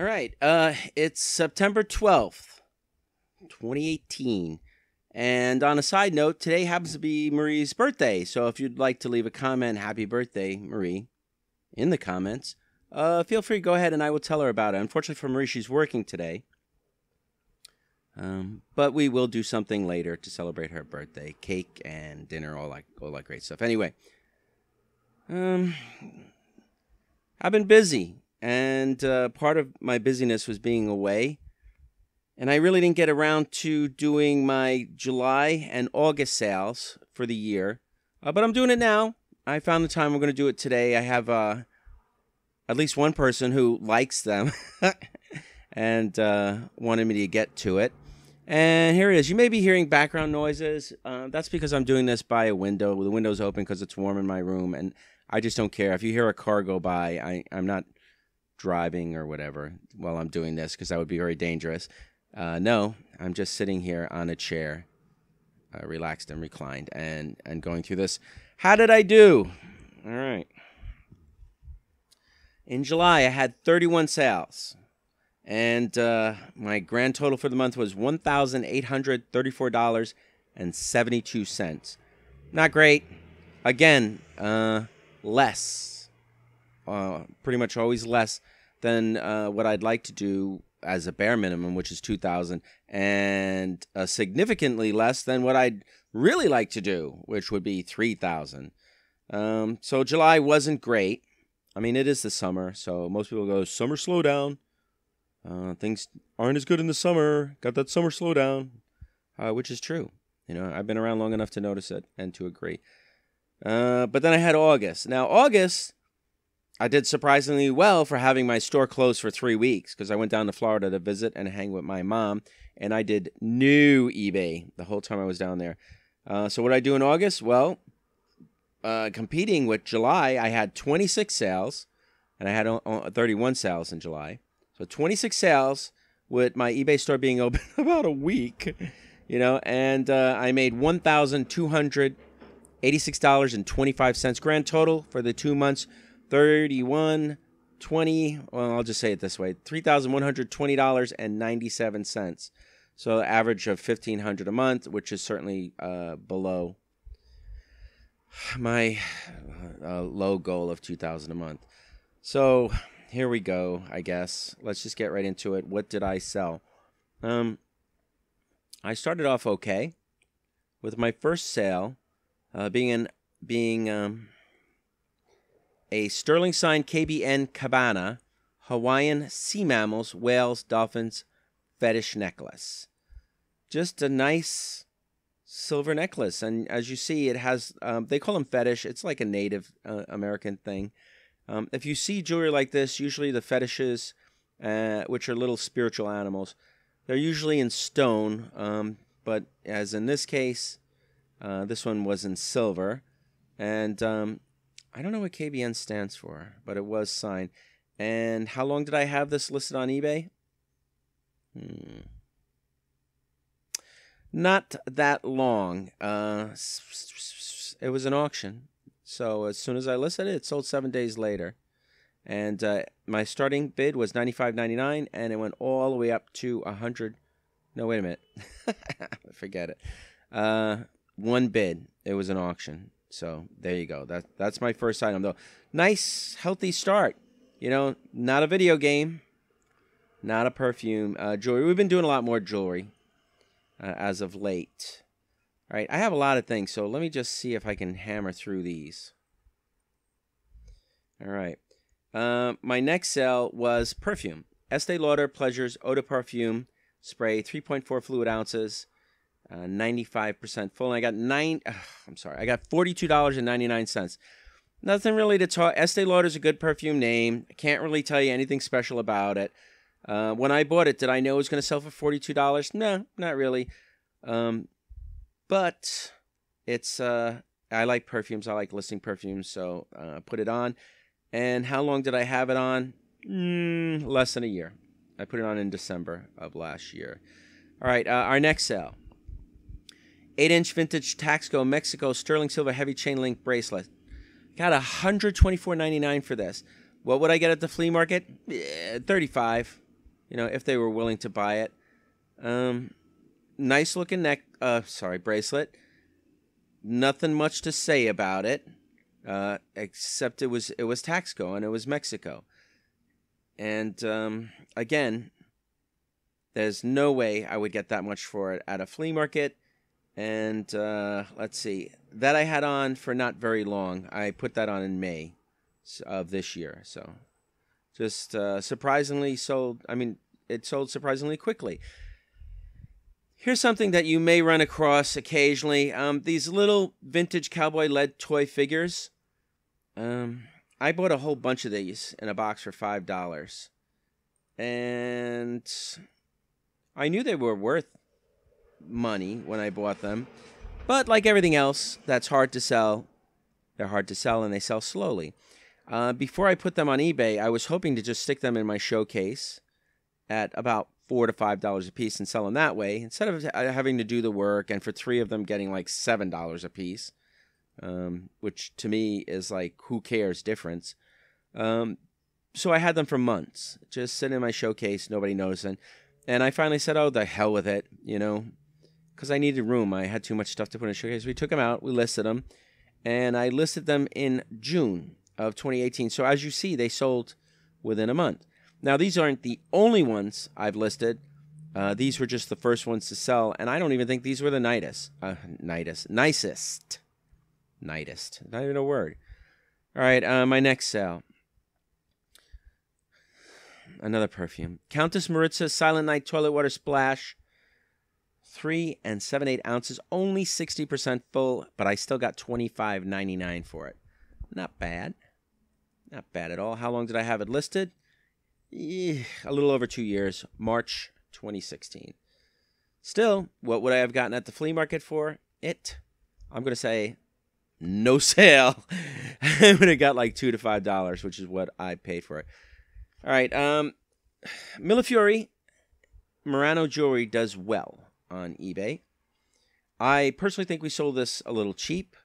All right. It's September 12th, 2018. And on a side note, today happens to be Marie's birthday. So if you'd like to leave a comment, happy birthday, Marie, in the comments, feel free to go ahead and I will tell her about it. Unfortunately for Marie, she's working today. But we will do something later to celebrate her birthday. Cake and dinner, all that great stuff. Anyway, I've been busy. And part of my busyness was being away. And I really didn't get around to doing my July and August sales for the year. But I'm doing it now. I found the time. I'm going to do it today. I have at least one person who likes them and wanted me to get to it. And here it is. You may be hearing background noises. That's because I'm doing this by a window. The window's open because it's warm in my room. And I just don't care. If you hear a car go by, I'm not driving or whatever while I'm doing this because that would be very dangerous. No, I'm just sitting here on a chair, relaxed and reclined, and going through this. How did I do? All right. In July, I had 31 sales, and my grand total for the month was $1,834.72. Not great. Again, less. Pretty much always less than what I'd like to do as a bare minimum, which is $2,000, and significantly less than what I'd really like to do, which would be $3,000. So July wasn't great. I mean, it is the summer, so most people go, summer slowdown. Things aren't as good in the summer. Got that summer slowdown, which is true. You know, I've been around long enough to notice it and to agree. But then I had August. Now, August, I did surprisingly well for having my store closed for 3 weeks because I went down to Florida to visit and hang with my mom, and I did no eBay the whole time I was down there. So what did I do in August? Well, competing with July, I had 26 sales, and I had 31 sales in July. So 26 sales with my eBay store being open about a week, you know, and I made $1,286.25 grand total for the 2 months. 31.20. Well, I'll just say it this way: $3,120.97. So average of $1,500 a month, which is certainly below my low goal of $2,000 a month. So here we go. I guess let's just get right into it. What did I sell? I started off okay with my first sale being a sterling sign KBN Cabana Hawaiian sea mammals, whales, dolphins fetish necklace. Just a nice silver necklace. And as you see, it has, they call them fetish. It's like a Native American thing. If you see jewelry like this, usually the fetishes, which are little spiritual animals, they're usually in stone. But as in this case, this one was in silver. And I don't know what KBN stands for, but it was signed. And how long did I have this listed on eBay? Not that long. It was an auction. So as soon as I listed it, it sold 7 days later. And my starting bid was $95.99, and it went all the way up to $100. No, wait a minute. Forget it. One bid. It was an auction. So there you go. That's my first item, though. Nice, healthy start. You know, not a video game, not a perfume. Jewelry. We've been doing a lot more jewelry as of late. All right, I have a lot of things, so let me just see if I can hammer through these. All right. My next sale was perfume. Estee Lauder Pleasures Eau de Parfum spray, 3.4 fluid ounces. 95% full. And I got I got $42.99. Nothing really to talk. Estee Lauder is a good perfume name. I can't really tell you anything special about it. When I bought it, did I know it was going to sell for $42? No, not really. But it's I like perfumes. I like listing perfumes, so I put it on. And how long did I have it on? Less than a year. I put it on in December of last year. All right, our next sale. 8-inch vintage Taxco Mexico sterling silver heavy chain link bracelet. Got $124.99 for this. What would I get at the flea market? $35. you know, if they were willing to buy it. Nice looking bracelet. Nothing much to say about it, except it was Taxco and it was Mexico. And again, there's no way I would get that much for it at a flea market. And let's see, that I had on for not very long. I put that on in May of this year. So just surprisingly sold. I mean, it sold surprisingly quickly. Here's something that you may run across occasionally. These little vintage cowboy lead toy figures. I bought a whole bunch of these in a box for $5. And I knew they were worth money when I bought them. But like everything else that's hard to sell, they're hard to sell and they sell slowly. Before I put them on eBay, I was hoping to just stick them in my showcase at about $4 to $5 a piece and sell them that way, instead of having to do the work, and for 3 of them getting like $7 a piece, which to me is like, who cares difference. So I had them for months, just sitting in my showcase, nobody noticing. And I finally said, oh, the hell with it, you know, because I needed room. I had too much stuff to put in a showcase. We took them out, we listed them, and I listed them in June of 2018. So as you see, they sold within a month. Now, these aren't the only ones I've listed. These were just the first ones to sell, and I don't even think these were the nicest. Nicest. Not even a word. All right, my next sale. Another perfume. Countess Maritza Silent Night Toilet Water Splash. 3 7/8 ounces. Only 60% full, but I still got $25.99 for it. Not bad. Not bad at all. How long did I have it listed? A little over 2 years, March 2016. Still, what would I have gotten at the flea market for it? I'm going to say no sale. I would have got like $2 to $5, which is what I paid for it. All right, Millefiori Murano Jewelry does well on eBay. I personally think we sold this a little cheap.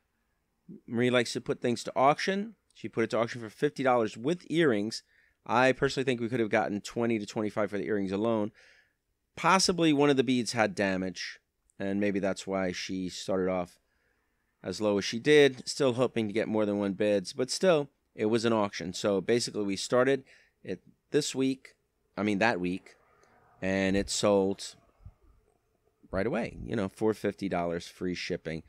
Marie likes to put things to auction. She put it to auction for $50 with earrings. I personally think we could have gotten $20 to $25 for the earrings alone. Possibly one of the beads had damage, and maybe that's why she started off as low as she did, still hoping to get more than one bids, but still, it was an auction. So basically, we started it that week, and it sold right away, you know, for $50, free shipping.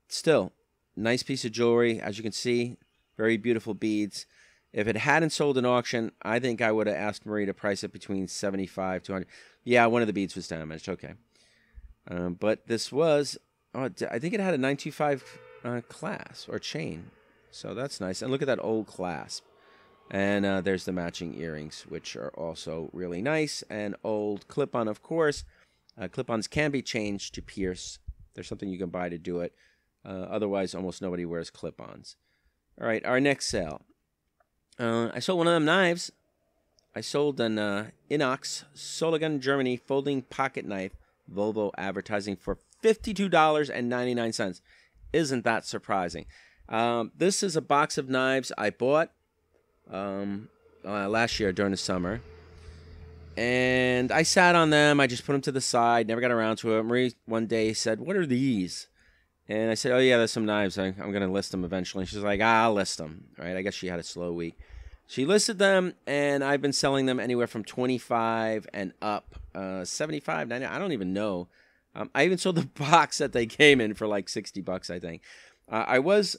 Still, nice piece of jewelry, as you can see, very beautiful beads. If it hadn't sold in auction, I think I would have asked Marie to price it between $75 to $100. Yeah, one of the beads was damaged. Okay. But this was, I think it had a 925 clasp or chain. So that's nice. And look at that old clasp. And there's the matching earrings, which are also really nice. And old clip-on, of course. Clip-ons can be changed to pierce. There's something you can buy to do it. Otherwise, almost nobody wears clip-ons. All right, our next sale. I sold one of them knives. I sold an Inox Soligan Germany folding pocket knife, Volvo advertising for $52.99. Isn't that surprising? This is a box of knives I bought last year during the summer. And I sat on them. I just put them to the side. Never got around to it. Marie one day said, "What are these?" And I said, "Oh, yeah, there's some knives. I'm going to list them eventually." She's like, "I'll list them." Right? I guess she had a slow week. She listed them, and I've been selling them anywhere from $25 and up, $75, $90. I don't even know. I even sold the box that they came in for like $60, I think. I was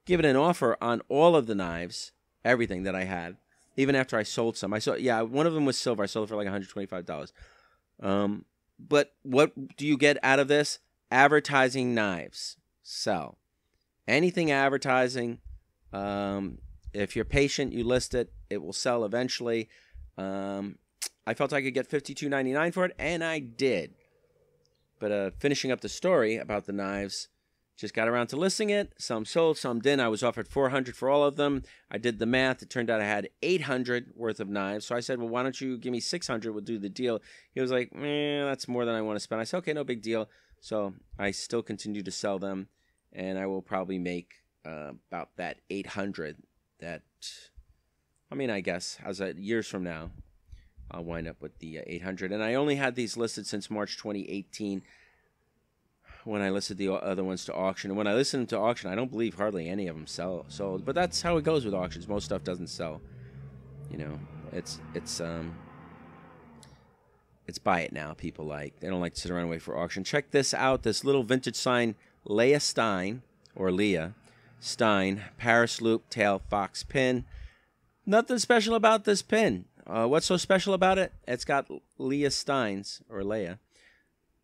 given an offer on all of the knives, everything that I had, even after I sold some. One of them was silver. I sold it for like $125. But what do you get out of this? Advertising knives sell. Anything advertising, if you're patient, you list it, it will sell eventually. I felt I could get $52.99 for it, and I did. But finishing up the story about the knives, just got around to listing it. Some sold, some didn't. I was offered $400 for all of them. I did the math. It turned out I had $800 worth of knives. So I said, well, why don't you give me $600? We'll do the deal. He was like, that's more than I want to spend. I said, okay, no big deal. So I still continue to sell them, and I will probably make about that $800. I guess, as years from now, I'll wind up with the 800. And I only had these listed since March 2018 when I listed the other ones to auction. And when I listed them to auction, I don't believe hardly any of them sold. But that's how it goes with auctions. Most stuff doesn't sell. You know, it's buy it now. People they don't like to sit around and wait for auction. Check this out. This little vintage sign, Leah Stein, or Leah Stein, Paris loop tail fox pin. Nothing special about this pin. What's so special about it? It's got Leah Stein's, or Leia.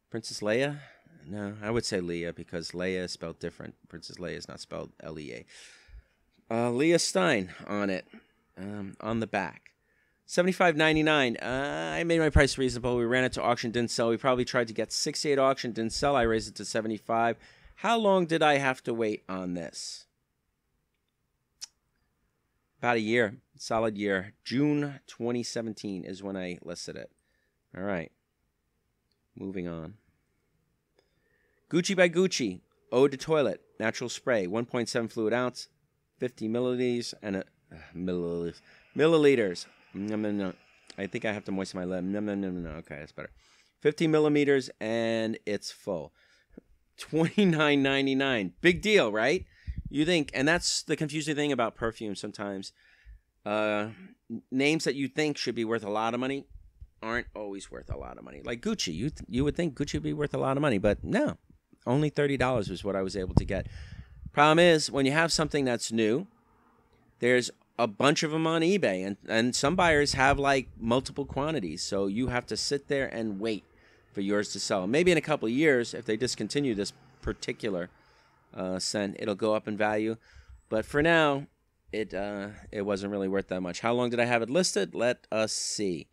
Princess Leia? No, I would say Leah because Leia is spelled different. Princess Leia is not spelled L-E-A. Leah Stein on it, on the back. $75.99. I made my price reasonable. We ran it to auction, didn't sell. We probably tried to get 68 auction, didn't sell. I raised it to 75. How long did I have to wait on this? About a year. Solid year. June 2017 is when I listed it. All right. Moving on. Gucci by Gucci. Eau de Toilette. Natural spray. 1.7 fluid ounce. 50 milliliters. And milliliters. No. I think I have to moisten my lip. No. Okay, that's better. 50 millimeters and it's full. $29.99. Big deal, right? You think, and that's the confusing thing about perfume sometimes. Names that you think should be worth a lot of money aren't always worth a lot of money. Like Gucci, you would think Gucci would be worth a lot of money, but no. Only $30 was what I was able to get. Problem is, when you have something that's new, there's a bunch of them on eBay, and some buyers have like multiple quantities, so you have to sit there and wait for yours to sell. Maybe in a couple of years, if they discontinue this particular scent, it'll go up in value. But for now, it wasn't really worth that much. How long did I have it listed? Let us see.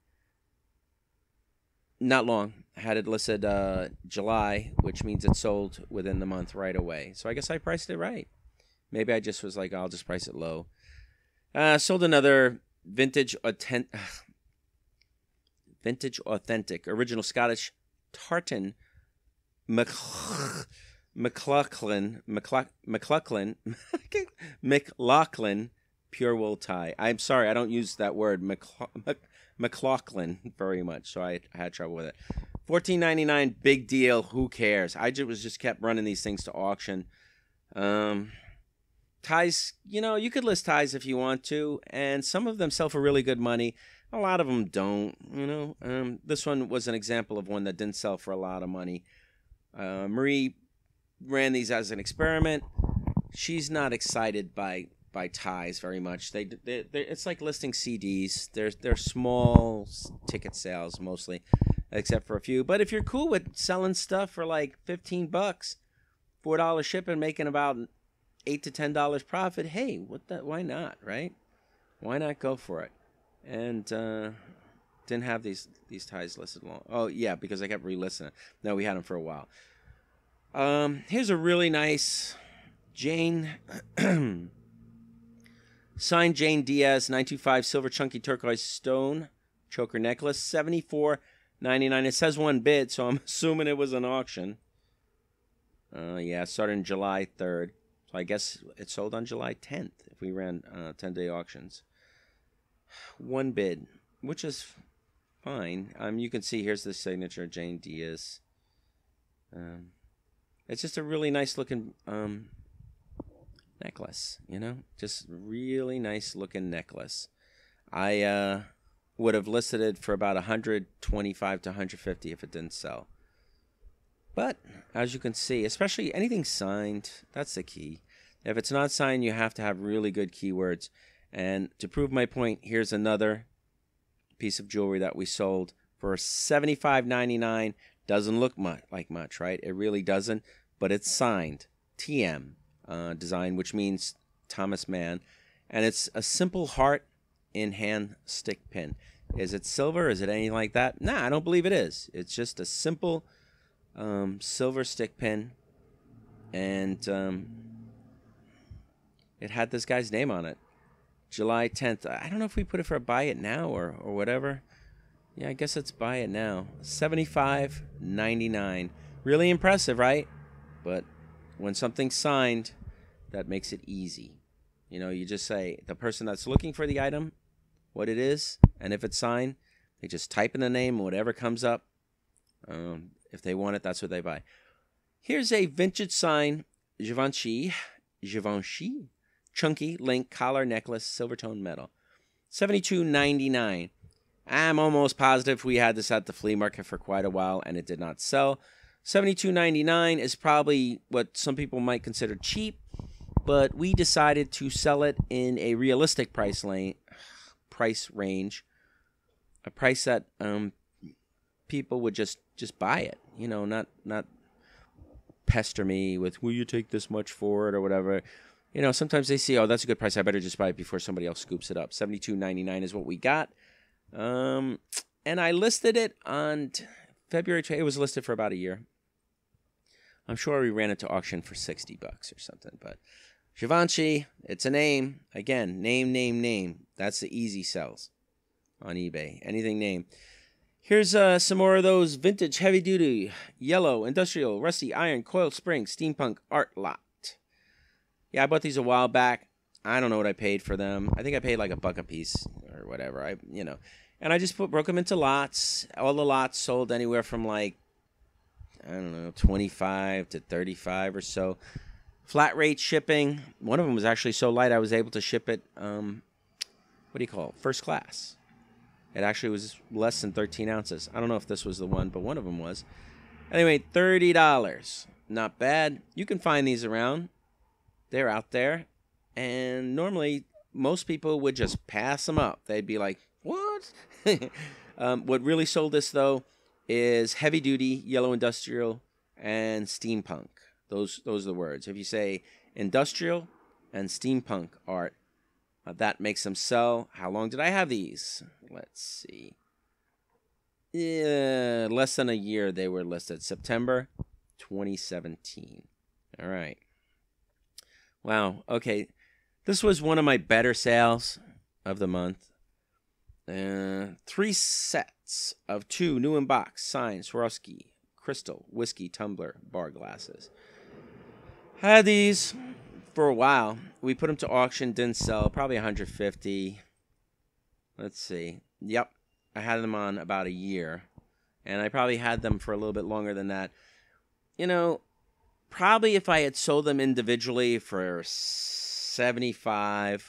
Not long. I had it listed July, which means it sold within the month right away. So I guess I priced it right. Maybe I just was like, I'll just price it low. Sold another vintage authentic original Scottish tartan McLaughlin pure wool tie. I'm sorry, I don't use that word McLaughlin very much, so I had trouble with it. $14.99, big deal. Who cares? I just kept running these things to auction. Ties, you could list ties if you want to, and some of them sell for really good money. A lot of them don't, This one was an example of one that didn't sell for a lot of money. Marie ran these as an experiment. She's not excited by ties very much. It's like listing CDs. They're small ticket sales mostly, except for a few. But if you're cool with selling stuff for like $15, $4 shipping, making about $8 to $10 profit, hey, why not, right? Why not go for it? And didn't have these ties listed long. Oh yeah, because I kept relisting it. No, we had them for a while. Here's a really nice Jane signed Jane Diaz 925 silver chunky turquoise stone choker necklace, $74.99. It says one bid, so I'm assuming it was an auction. Yeah, it started on July 3rd. So I guess it sold on July 10th if we ran 10-day auctions. One bid, which is fine. You can see here's the signature Jane Diaz. It's just a really nice looking necklace, just really nice looking necklace. I would have listed it for about $125 to $150 if it didn't sell. But as you can see, especially anything signed, that's the key. If it's not signed, you have to have really good keywords. And to prove my point, here's another piece of jewelry that we sold for $75.99. Doesn't look like much, right? It really doesn't, but it's signed TM design, which means Thomas Mann, and it's a simple heart in hand stick pin. Is it silver? Is it anything like that? Nah, I don't believe it is. It's just a simple silver stick pin, and it had this guy's name on it. July 10th. I don't know if we put it for a buy it now or whatever. Yeah, I guess it's buy it now. $75.99. Really impressive, right? But when something's signed, that makes it easy. You just say the person that's looking for the item, what it is, and if it's signed, They just type in the name, and whatever comes up, if they want it, that's what they buy. Here's a vintage sign, Givenchy, chunky link collar necklace, silver tone metal, $72.99. I'm almost positive we had this at the flea market for quite a while, and it did not sell. $72.99 is probably what some people might consider cheap, but we decided to sell it in a realistic price range, a price that people would just buy it, you know, not pester me with, will you take this much for it or whatever. You know, sometimes they see, oh, that's a good price, I better just buy it before somebody else scoops it up. $72.99 is what we got. And I listed it on February 20th. It was listed for about a year. I'm sure we ran it to auction for $60 or something, but Givenchy, it's a name. Again, name. That's the easy sells on eBay. Anything name. Here's some more of those vintage heavy-duty yellow industrial rusty iron coil spring steampunk art lot. Yeah, I bought these a while back. I don't know what I paid for them. I think I paid like $1 a piece or whatever. And I just broke them into lots. All the lots sold anywhere from like, I don't know, 25 to 35 or so. Flat rate shipping. One of them was actually so light I was able to ship it, what do you call it? First class. It actually was less than 13 ounces. I don't know if this was the one, but one of them was. Anyway, $30. Not bad. You can find these around. They're out there. And normally, most people would just pass them up. They'd be like, what? What really sold this, though, is heavy-duty, yellow industrial, and steampunk. Those are the words. If you say industrial and steampunk art, that makes them sell. How long did I have these? Let's see. Yeah, less than a year they were listed. September 2017. All right. Wow. Okay. This was one of my better sales of the month. 3 sets of 2 new in box signed Swarovski crystal whiskey tumbler bar glasses. Had these for a while. We put them to auction, didn't sell, probably $150. Let's see. Yep, I had them on about a year, and I probably had them for a little bit longer than that. You know, probably if I had sold them individually for $75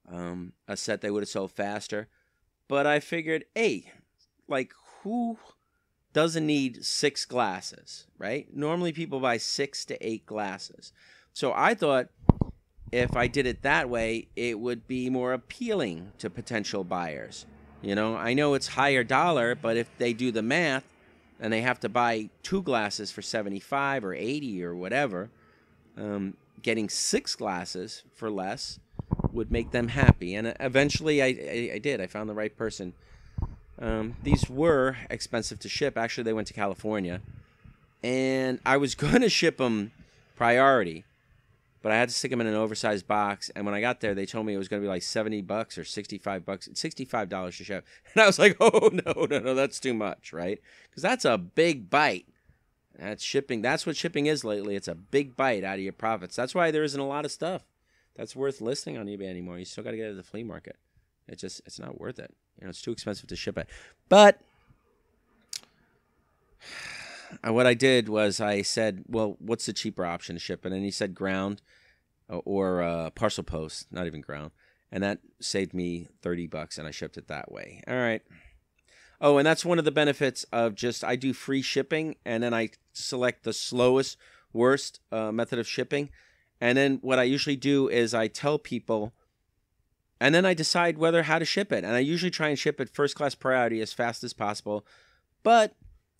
a set, they would have sold faster. But I figured, hey, like, who doesn't need 6 glasses, right? Normally people buy 6 to 8 glasses. So I thought if I did it that way, it would be more appealing to potential buyers. You know, I know it's higher dollar, but if they do the math and they have to buy 2 glasses for $75 or $80 or whatever, getting 6 glasses for less would make them happy. And eventually I did. I found the right person. These were expensive to ship. Actually, they went to California. And I was going to ship them priority, but I had to stick them in an oversized box. And when I got there, they told me it was going to be like $70 or $65. $65 to ship. And I was like, oh, no, that's too much, right? Because that's a big bite. That's shipping. That's what shipping is lately. It's a big bite out of your profits. That's why there isn't a lot of stuff that's worth listing on eBay anymore. You still got to get it at the flea market. It's not worth it. You know, it's too expensive to ship it. But what I did was I said, well, what's the cheaper option to ship it? And he said ground or parcel post, not even ground. And that saved me $30, and I shipped it that way. All right. Oh, and that's one of the benefits of I do free shipping, and then I select the slowest, worst method of shipping. And then what I usually do is I tell people, and then I decide how to ship it. And I usually try and ship it first class priority as fast as possible. But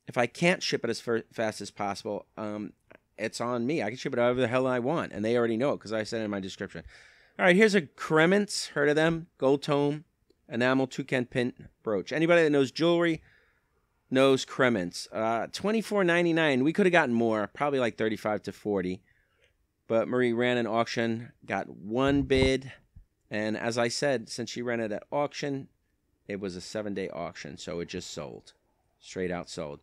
if I can't ship it as fast as possible, it's on me. I can ship it however the hell I want. And they already know it because I said it in my description. All right, here's a Kremens. Heard of them? Gold tone, enamel, toucan pin brooch. Anybody that knows jewelry knows Kremens. $24.99. We could have gotten more, probably like $35 to $40. But Marie ran an auction, got 1 bid. And as I said, since she ran it at auction, it was a 7-day auction. So it just sold. Straight out sold.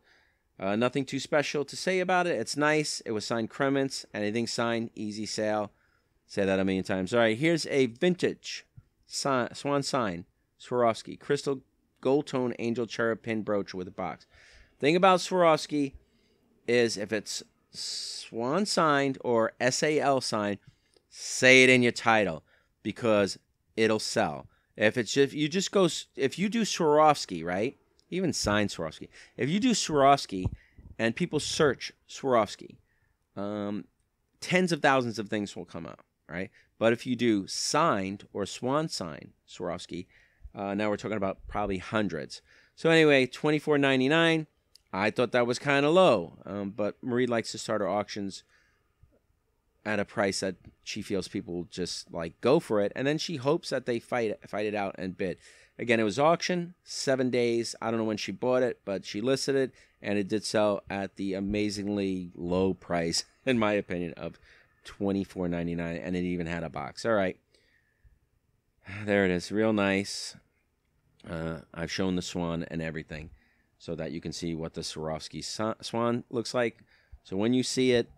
Nothing too special to say about it. It's nice. It was signed Kremens. Anything signed, easy sale. Say that a million times. All right, here's a vintage swan sign. Swarovski. Crystal gold tone angel cherub pin brooch with a box. Thing about Swarovski is if it's Swan signed or SAL signed, say it in your title because it'll sell. If you do Swarovski, right? Even signed Swarovski. If you do Swarovski and people search Swarovski, tens of thousands of things will come up, right? But if you do signed or Swan signed Swarovski, now we're talking about probably hundreds. So anyway, $24.99. I thought that was kind of low, but Marie likes to start her auctions at a price that she feels people will just like go for it, and then she hopes that they fight it out and bid. Again, it was auction, 7 days. I don't know when she bought it, but she listed it, and it did sell at the amazingly low price, in my opinion, of $24.99, and it even had a box. All right, there it is, real nice. I've shown the swan and everything, so that you can see what the Swarovski swan looks like. So when you see it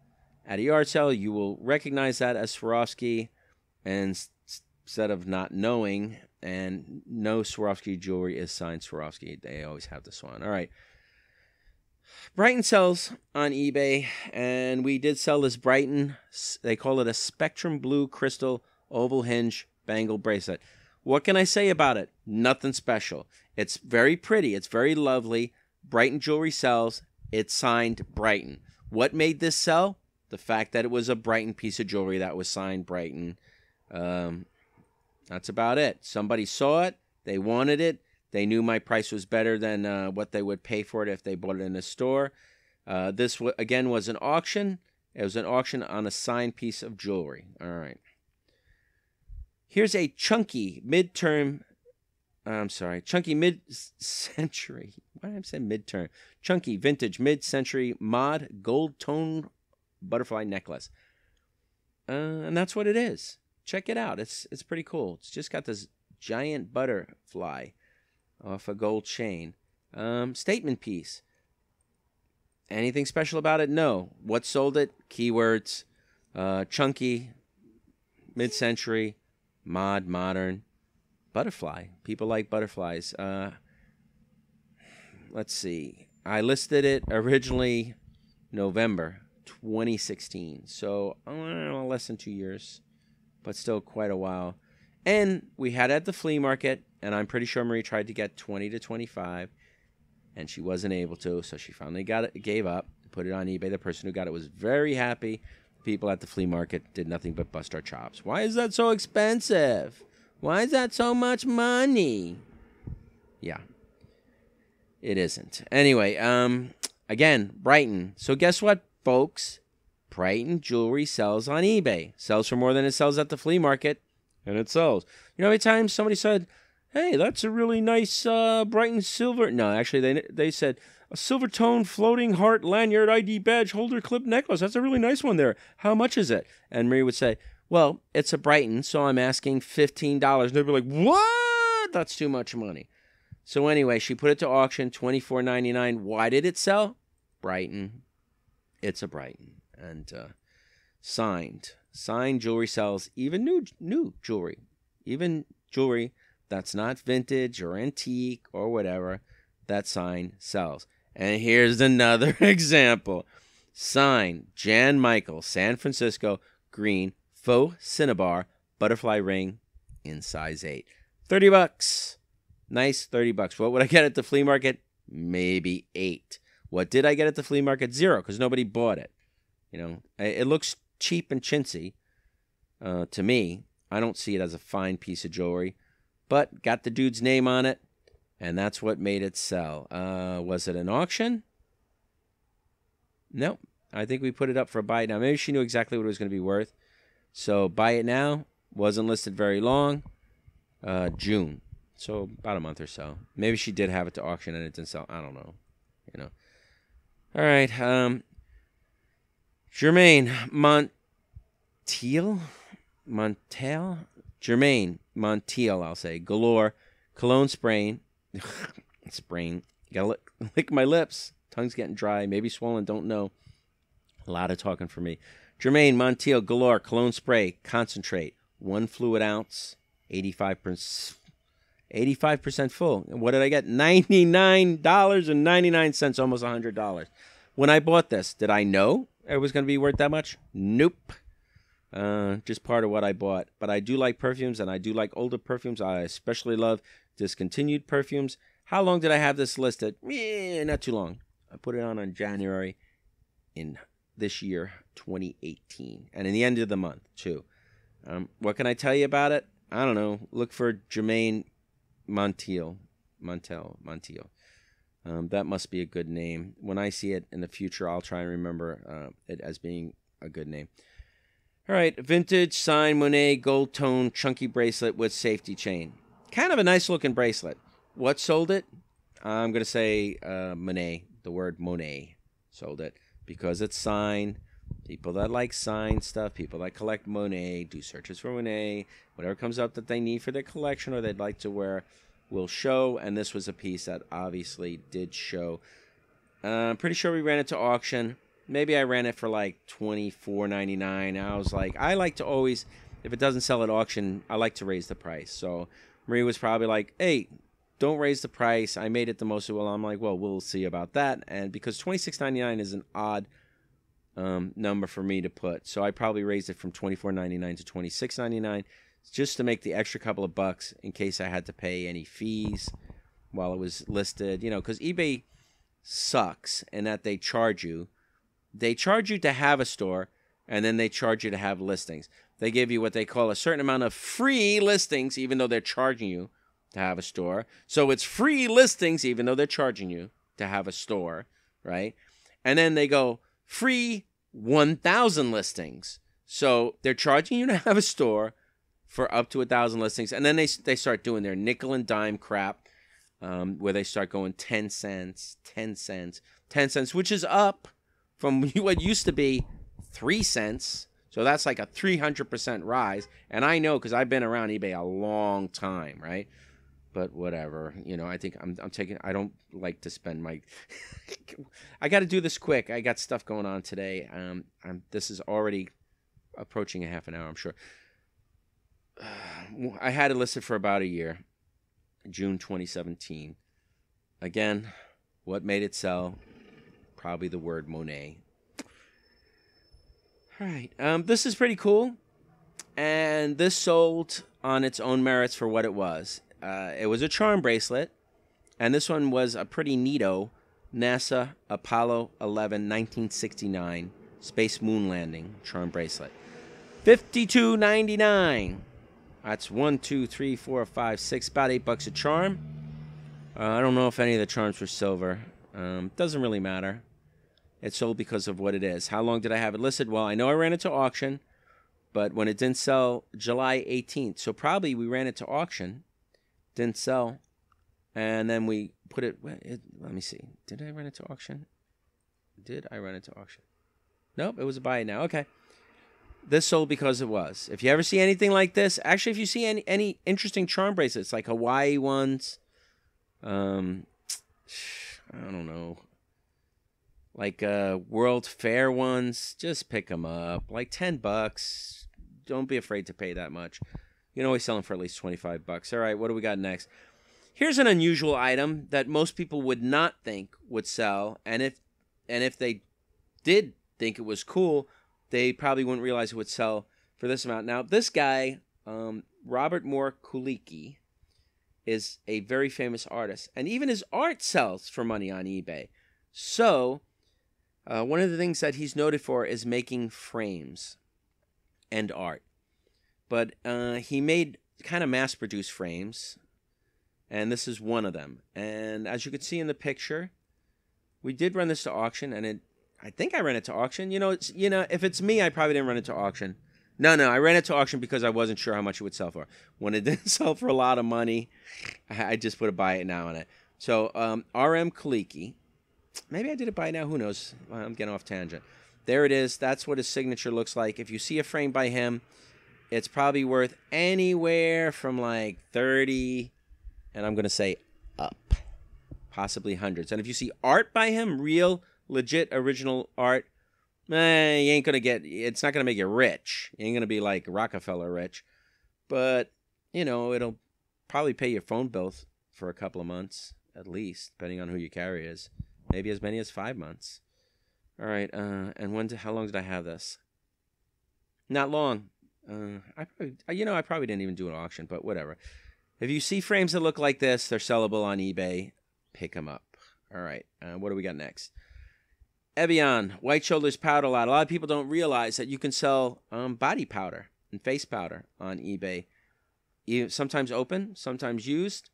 at a yard sale, you will recognize that as Swarovski, and instead of not knowing, and no Swarovski jewelry is signed Swarovski. They always have the swan. All right. Brighton sells on eBay, and we did sell this Brighton. They call it a Spectrum Blue Crystal Oval Hinge Bangle Bracelet. What can I say about it? Nothing special. It's very pretty. It's very lovely. Brighton Jewelry sells. It's signed Brighton. What made this sell? The fact that it was a Brighton piece of jewelry that was signed Brighton. That's about it. Somebody saw it. They wanted it. They knew my price was better than what they would pay for it if they bought it in a store. This, again, was an auction. It was an auction on a signed piece of jewelry. All right. Here's a chunky mid-century. Why did I say mid-term? Chunky vintage mid-century mod gold tone butterfly necklace. And that's what it is. Check it out. It's pretty cool. It's just got this giant butterfly off a gold chain. Statement piece. Anything special about it? No. What sold it? Keywords. Chunky, mid-century, mod, modern, butterfly. People like butterflies. Let's see. I listed it originally November 2016. So, less than 2 years, but still quite a while. And we had it at the flea market, and I'm pretty sure Marie tried to get 20 to 25, and she wasn't able to, so she finally gave up, put it on eBay. The person who got it was very happy. People at the flea market did nothing but bust our chops. Why is that so expensive? Why is that so much money? Yeah, it isn't. Anyway, again, Brighton. So guess what, folks? Brighton jewelry sells on eBay. Sells for more than it sells at the flea market, and it sells. You know how many times somebody said, hey, that's a really nice Brighton silver. No, actually, they said, a silver tone floating heart lanyard ID badge holder clip necklace. That's a really nice one there. How much is it? And Marie would say, well, it's a Brighton, so I'm asking $15. And they'd be like, what? That's too much money. So anyway, she put it to auction, $24.99. Why did it sell? Brighton. It's a Brighton. And signed. Signed jewelry sells, even new jewelry. Even jewelry that's not vintage or antique or whatever, that sign sells. And here's another example. Sign, Jan Michael, San Francisco, green, faux cinnabar, butterfly ring in size 8. $30. Nice, $30. What would I get at the flea market? Maybe 8. What did I get at the flea market? 0, because nobody bought it. You know, it looks cheap and chintzy to me. I don't see it as a fine piece of jewelry, but got the dude's name on it. And that's what made it sell. Was it an auction? Nope. I think we put it up for a buy now. Maybe she knew exactly what it was going to be worth. So buy it now. Wasn't listed very long. June. So about a month or so. Maybe she did have it to auction and it didn't sell. I don't know. You know. All right. Germaine Montiel. Germaine Montiel, I'll say. Galore. Cologne spraying. Sprain. Gotta lick my lips. Tongue's getting dry. Maybe swollen. Don't know. A lot of talking for me. Germaine Montiel Galore Cologne spray concentrate. 1 fluid ounce. 85%. 85% full. And what did I get? $99.99, almost $100. When I bought this, did I know it was going to be worth that much? Nope. Just part of what I bought. But I do like perfumes, and I do like older perfumes. I especially love discontinued perfumes. How long did I have this listed? Not too long. I put it on January in this year, 2018. And in the end of the month, too. What can I tell you about it? I don't know. Look for Jermaine Montiel. That must be a good name. When I see it in the future, I'll try and remember it as being a good name. All right, vintage signed Monet gold tone chunky bracelet with safety chain. Kind of a nice looking bracelet. What sold it? I'm going to say Monet, the word Monet sold it because it's signed. People that like signed stuff, people that collect Monet, do searches for Monet. Whatever comes up that they need for their collection or they'd like to wear will show. And this was a piece that obviously did show. I'm pretty sure we ran it to auction. Maybe I ran it for like $24.99. I was like, I like to always, if it doesn't sell at auction, I like to raise the price. So Marie was probably like, hey, don't raise the price. I made it the most. Well, I'm like, well, we'll see about that. And because $26.99 is an odd number for me to put. So I probably raised it from $24.99 to $26.99 just to make the extra couple of bucks in case I had to pay any fees while it was listed. You know, because eBay sucks in that they charge you. They charge you to have a store, and then they charge you to have listings. They give you what they call a certain amount of free listings, even though they're charging you to have a store. So it's free listings, even though they're charging you to have a store, right? And then they go, free 1,000 listings. So they're charging you to have a store for up to 1,000 listings. And then they start doing their nickel and dime crap, where they start going 10 cents, 10 cents, 10 cents, which is up from what used to be 3 cents. So that's like a 300% rise. And I know because I've been around eBay a long time, right? But whatever, you know, I think I'm taking, I don't like to spend my, I got to do this quick. I got stuff going on today. This is already approaching a half an hour, I'm sure. I had it listed for about a year, June 2017. Again, what made it sell? Probably the word Monet. All right, this is pretty cool. And this sold on its own merits for what it was. It was a charm bracelet, and this one was a pretty neato NASA Apollo 11 1969 Space Moon Landing charm bracelet. $52.99. That's 1, 2, 3, 4, 5, 6, about $8 a charm. I don't know if any of the charms were silver. Doesn't really matter. It sold because of what it is. How long did I have it listed? Well, I know I ran it to auction, but when it didn't sell, July 18th. So probably we ran it to auction. Didn't sell, and then we put it, let me see. Did I run it to auction? Did I run it to auction? Nope, it was a buy it now. Okay. This sold because it was. If you ever see anything like this, actually, if you see any interesting charm bracelets, like Hawaii ones, I don't know, like World Fair ones, just pick them up. Like $10. Don't be afraid to pay that much. You can always sell them for at least $25. All right, what do we got next? Here's an unusual item that most people would not think would sell, and if they did think it was cool, they probably wouldn't realize it would sell for this amount. Now, this guy, Robert Moore Kuliki, is a very famous artist, and even his art sells for money on eBay. So, one of the things that he's noted for is making frames and art. But he made kind of mass-produced frames, and this is one of them. And as you can see in the picture, we did run this to auction, and I think I ran it to auction. You know, if it's me, I probably didn't run it to auction. No, I ran it to auction because I wasn't sure how much it would sell for. When it didn't sell for a lot of money, I just put a buy it now on it. So RM Kaliki, maybe I did it buy it now. Who knows? I'm getting off tangent. There it is. That's what his signature looks like. If you see a frame by him, it's probably worth anywhere from like 30, and I'm going to say up, possibly hundreds. And if you see art by him, real, legit, original art, you ain't going to get, it's not going to make you rich. You ain't going to be like Rockefeller rich. But, you know, it'll probably pay your phone bill for a couple of months at least, depending on who your carrier is. Maybe as many as 5 months. All right, and how long did I have this? Not long. I probably didn't even do an auction, but whatever. If you see frames that look like this, they're sellable on eBay. Pick them up. All right, what do we got next? Evian, white shoulders powder lot. A lot of people don't realize that you can sell body powder and face powder on eBay. Sometimes open, sometimes used.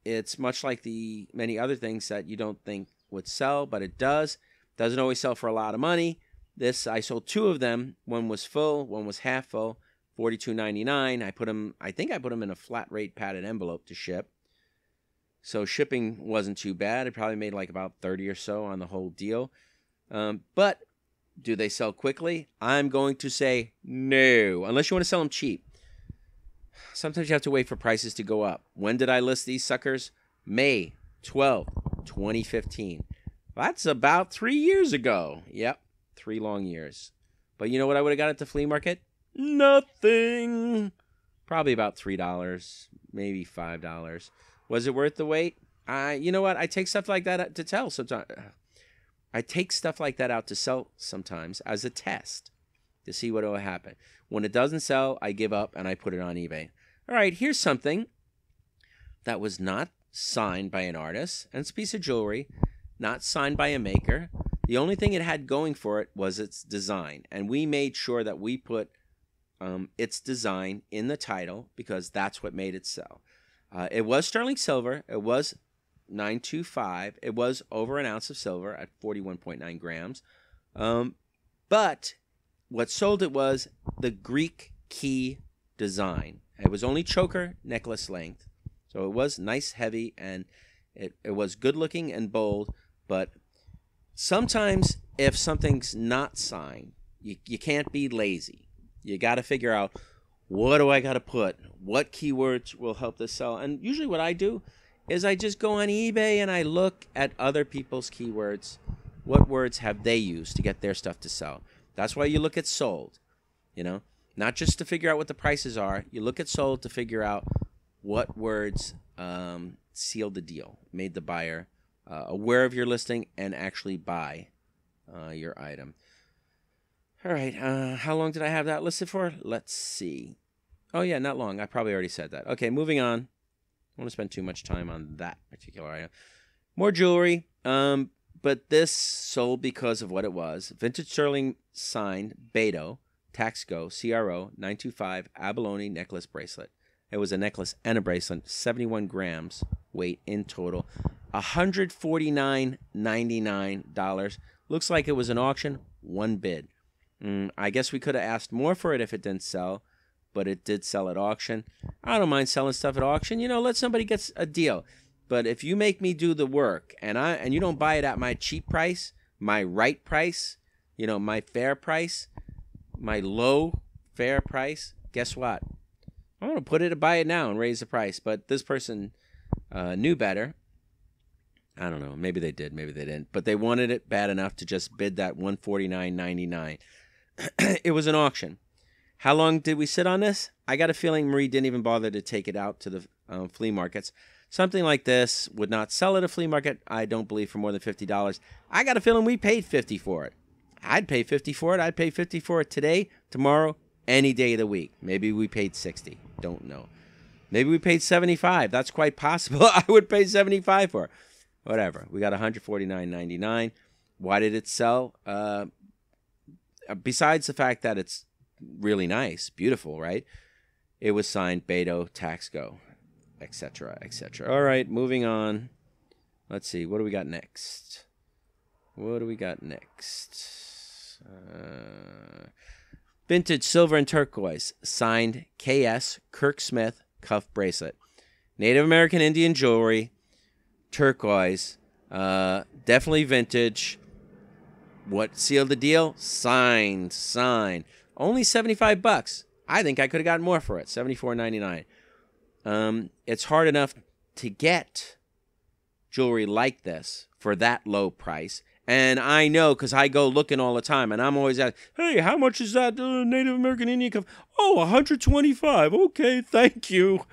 It's much like the many other things that you don't think would sell, but it does. Doesn't always sell for a lot of money. This, I sold 2 of them. One was full, one was half full, $42.99. I think I put them in a flat rate padded envelope to ship. So shipping wasn't too bad. I probably made like about 30 or so on the whole deal. But do they sell quickly? I'm going to say no, unless you want to sell them cheap. Sometimes you have to wait for prices to go up. When did I list these suckers? May 12, 2015. That's about 3 years ago. Yep, 3 long years. But you know what I would have got at the flea market? Nothing. Probably about $3, maybe $5. Was it worth the wait? You know what? I take stuff like that to tell sometimes. I take stuff like that out to sell sometimes as a test to see what will happen. When it doesn't sell, I give up and I put it on eBay. All right, here's something that was not signed by an artist, and it's a piece of jewelry, not signed by a maker. The only thing it had going for it was its design, and we made sure that we put its design in the title because that's what made it sell. It was sterling silver. It was 925. It was over an ounce of silver at 41.9 grams. But what sold it was the Greek key design. It was only choker necklace length. So it was nice, heavy, and it was good looking and bold. But sometimes if something's not signed, you can't be lazy. You got to figure out, what do I got to put? What keywords will help this sell? And usually what I do is I just go on eBay and I look at other people's keywords. What words have they used to get their stuff to sell? That's why you look at sold, not just to figure out what the prices are. You look at sold to figure out what words sealed the deal, made the buyer aware of your listing and actually buy your item. All right, how long did I have that listed for? Let's see. Oh, yeah, not long. I probably already said that. Okay, moving on. I don't want to spend too much time on that particular item. More jewelry, but this sold because of what it was. Vintage sterling signed Beto, Taxco, CRO, 925, abalone necklace bracelet. It was a necklace and a bracelet, 71 grams weight in total, $149.99. Looks like it was an auction, one bid. I guess we could have asked more for it if it didn't sell, but it did sell at auction. I don't mind selling stuff at auction. Let somebody get a deal. But if you make me do the work and you don't buy it at my cheap price, my right price, my fair price, my low fair price, guess what? I'm going to put it to buy it now and raise the price. But this person knew better. I don't know. Maybe they did. Maybe they didn't. But they wanted it bad enough to just bid that $149.99. It was an auction. How long did we sit on this? I got a feeling Marie didn't even bother to take it out to the flea markets. Something like this would not sell at a flea market, I don't believe, for more than $50. I got a feeling we paid $50 for it. I'd pay $50 for it. I'd pay $50 for it today, tomorrow, any day of the week. Maybe we paid $60. Don't know. Maybe we paid $75. That's quite possible. I would pay $75 for it. Whatever. We got $149.99. Why did it sell? Besides the fact that it's really nice, beautiful, right? It was signed Beto, Taxco, etc., etc. All right, moving on. Let's see. What do we got next? Vintage silver and turquoise, signed K.S. Kirk Smith cuff bracelet. Native American Indian jewelry, turquoise, definitely vintage. What sealed the deal? Signed. Only $75. I think I could have gotten more for it. $74.99. It's hard enough to get jewelry like this for that low price. And I know because I go looking all the time, and I'm always asking, hey, how much is that Native American Indian cuff? Oh, $125. Okay, thank you.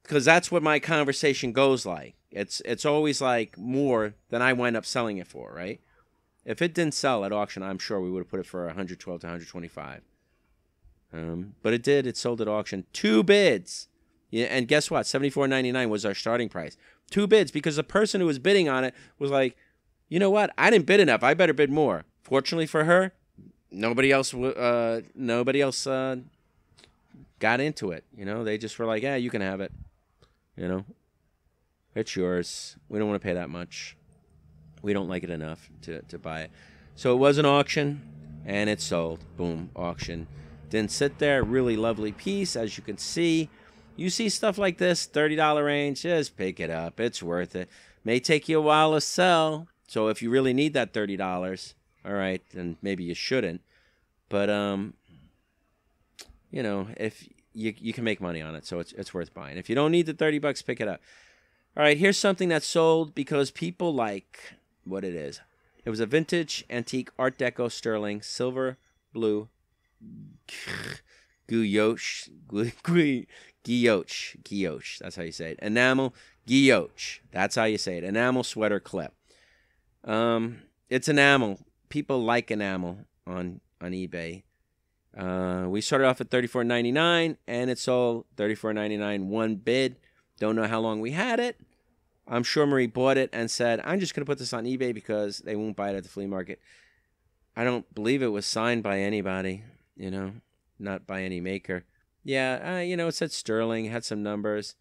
because that's what my conversation goes like. It's always like more than I wind up selling it for, right? If it didn't sell at auction, I'm sure we would have put it for 112 to 125. But it did. It sold at auction. 2 bids. Yeah, and guess what? $74.99 was our starting price. 2 bids, because the person who was bidding on it was like, you know what? I didn't bid enough. I better bid more. Fortunately for her, nobody else got into it. You know, they just were like, yeah, you can have it. You know, it's yours. We don't want to pay that much. We don't like it enough to buy it. So it was an auction, and it sold. Boom, auction. Didn't sit there. Really lovely piece, as you can see. You see stuff like this, $30 range, just pick it up. It's worth it. May take you a while to sell. So if you really need that $30, all right, then maybe you shouldn't. But, you know, if you can make money on it, so it's worth buying. If you don't need the $30, pick it up. All right, here's something that sold because people like what it is. It was a vintage antique Art Deco sterling silver blue guilloche. That's how you say it. Enamel guilloche. That's how you say it. Enamel sweater clip. It's enamel. People like enamel on eBay. We started off at $34.99 and it sold $34.99. 1 bid. Don't know how long we had it. I'm sure Marie bought it and said, I'm just going to put this on eBay because they won't buy it at the flea market. I don't believe it was signed by anybody, you know, not by any maker. Yeah, you know, it said sterling, had some numbers.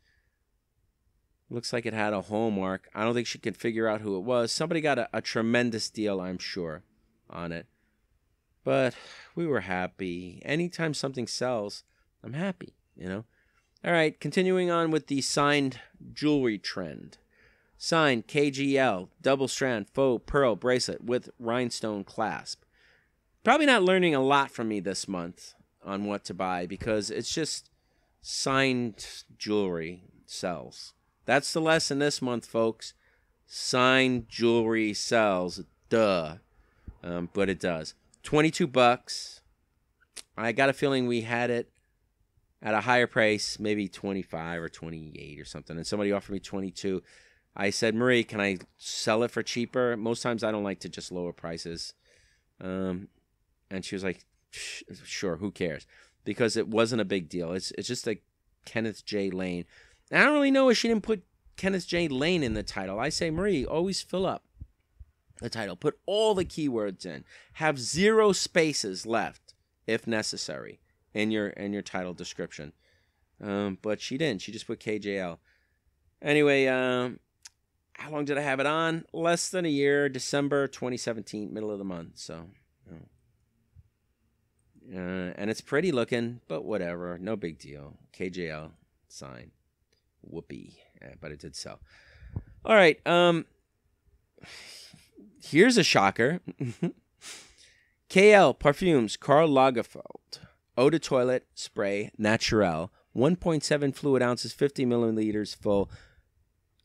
Looks like it had a hallmark. I don't think she could figure out who it was. Somebody got a tremendous deal, I'm sure, on it. But we were happy. Anytime something sells, I'm happy, you know. All right, continuing on with the signed jewelry trend. Signed KGL, double strand faux pearl bracelet with rhinestone clasp. Probably not learning a lot from me this month on what to buy because it's just signed jewelry sells. That's the lesson this month, folks. Signed jewelry sells. Duh. But it does. $22. I got a feeling we had it at a higher price, maybe 25 or 28 or something. And somebody offered me 22. I said, Marie, can I sell it for cheaper? Most times I don't like to just lower prices. And she was like, sure, who cares? Because it wasn't a big deal. It's just like Kenneth J. Lane. And I don't really know why she didn't put Kenneth J. Lane in the title. I say, Marie, always fill up the title. Put all the keywords in. Have 0 spaces left, if necessary, in your title description. But she didn't. She just put KJL. Anyway, how long did I have it on? Less than a year. December 2017, middle of the month. So, and it's pretty looking, but whatever. No big deal. KJL sign. Whoopee. Yeah, but it did sell. All right. Here's a shocker. KL Parfums Karl Lagerfeld Eau de Toilette Spray Naturel 1.7 fluid ounces, 50 milliliters full,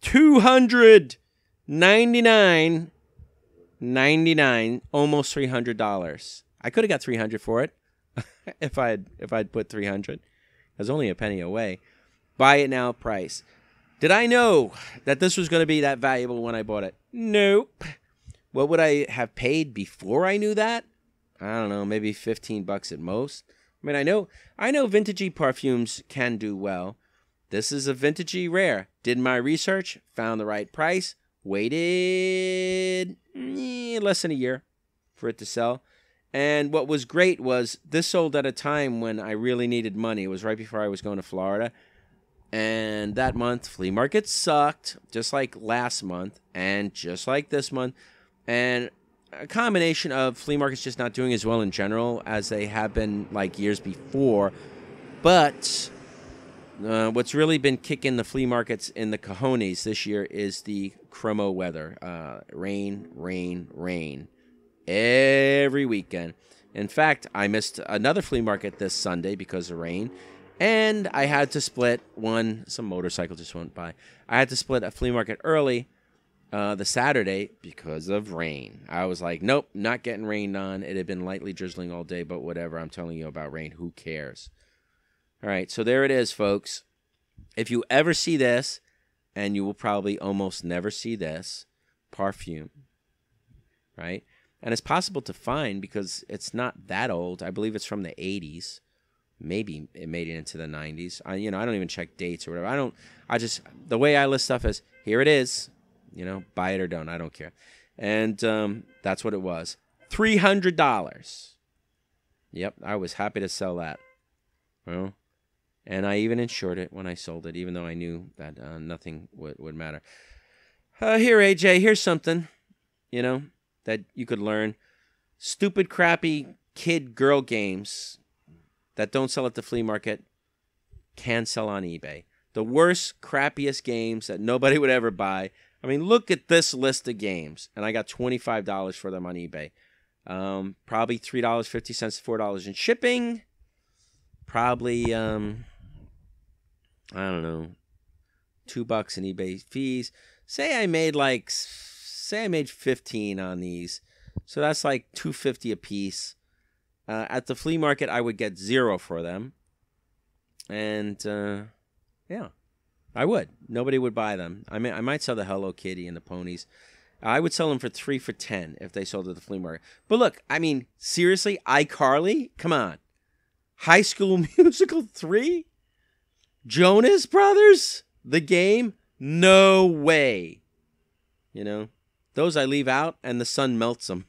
$299.99, almost $300. I could have got $300 for it if I'd put $300. I was only a penny away. Buy it now price. Did I know that this was going to be that valuable when I bought it? Nope. What would I have paid before I knew that? I don't know, maybe $15 at most. I mean, I know vintagey perfumes can do well. This is a vintagey rare. Did my research, found the right price, waited less than a year for it to sell. And what was great was this sold at a time when I really needed money. It was right before I was going to Florida. And that month, flea market sucked, just like last month and just like this month. And a combination of flea markets just not doing as well in general as they have been like years before. But what's really been kicking the flea markets in the cojones this year is the chromo weather. Rain, rain, rain. Every weekend. In fact, I missed another flea market this Sunday because of rain. And I had to split some motorcycle just went by. I had to split a flea market early the Saturday because of rain. I was like, nope, not getting rained on. It had been lightly drizzling all day, but whatever. I'm telling you about rain. Who cares? All right, so there it is, folks. If you ever see this, and you will probably almost never see this, perfume, right? And it's possible to find because it's not that old. I believe it's from the 80s. Maybe it made it into the 90s. I don't even check dates or whatever. The way I list stuff is, here it is. Buy it or don't. I don't care. And that's what it was. $300. Yep, I was happy to sell that. Well, and I even insured it when I sold it, even though I knew that nothing would matter. Here, AJ, here's something, that you could learn. Stupid, crappy kid girl games that don't sell at the flea market can sell on eBay. The worst, crappiest games that nobody would ever buy. I mean, look at this list of games, and I got $25 for them on eBay. Probably $3.50 to $4 in shipping. Probably, I don't know, $2 in eBay fees. Say I made 15 on these, so that's like $2.50 a piece. At the flea market, I would get 0 for them, and yeah, I would. Nobody would buy them. I mean, I might sell the Hello Kitty and the ponies. I would sell them for 3 for $10 if they sold at the flea market. But look, I mean, seriously, iCarly, come on, High School Musical 3, Jonas Brothers, the game, no way. Those I leave out, and the sun melts them.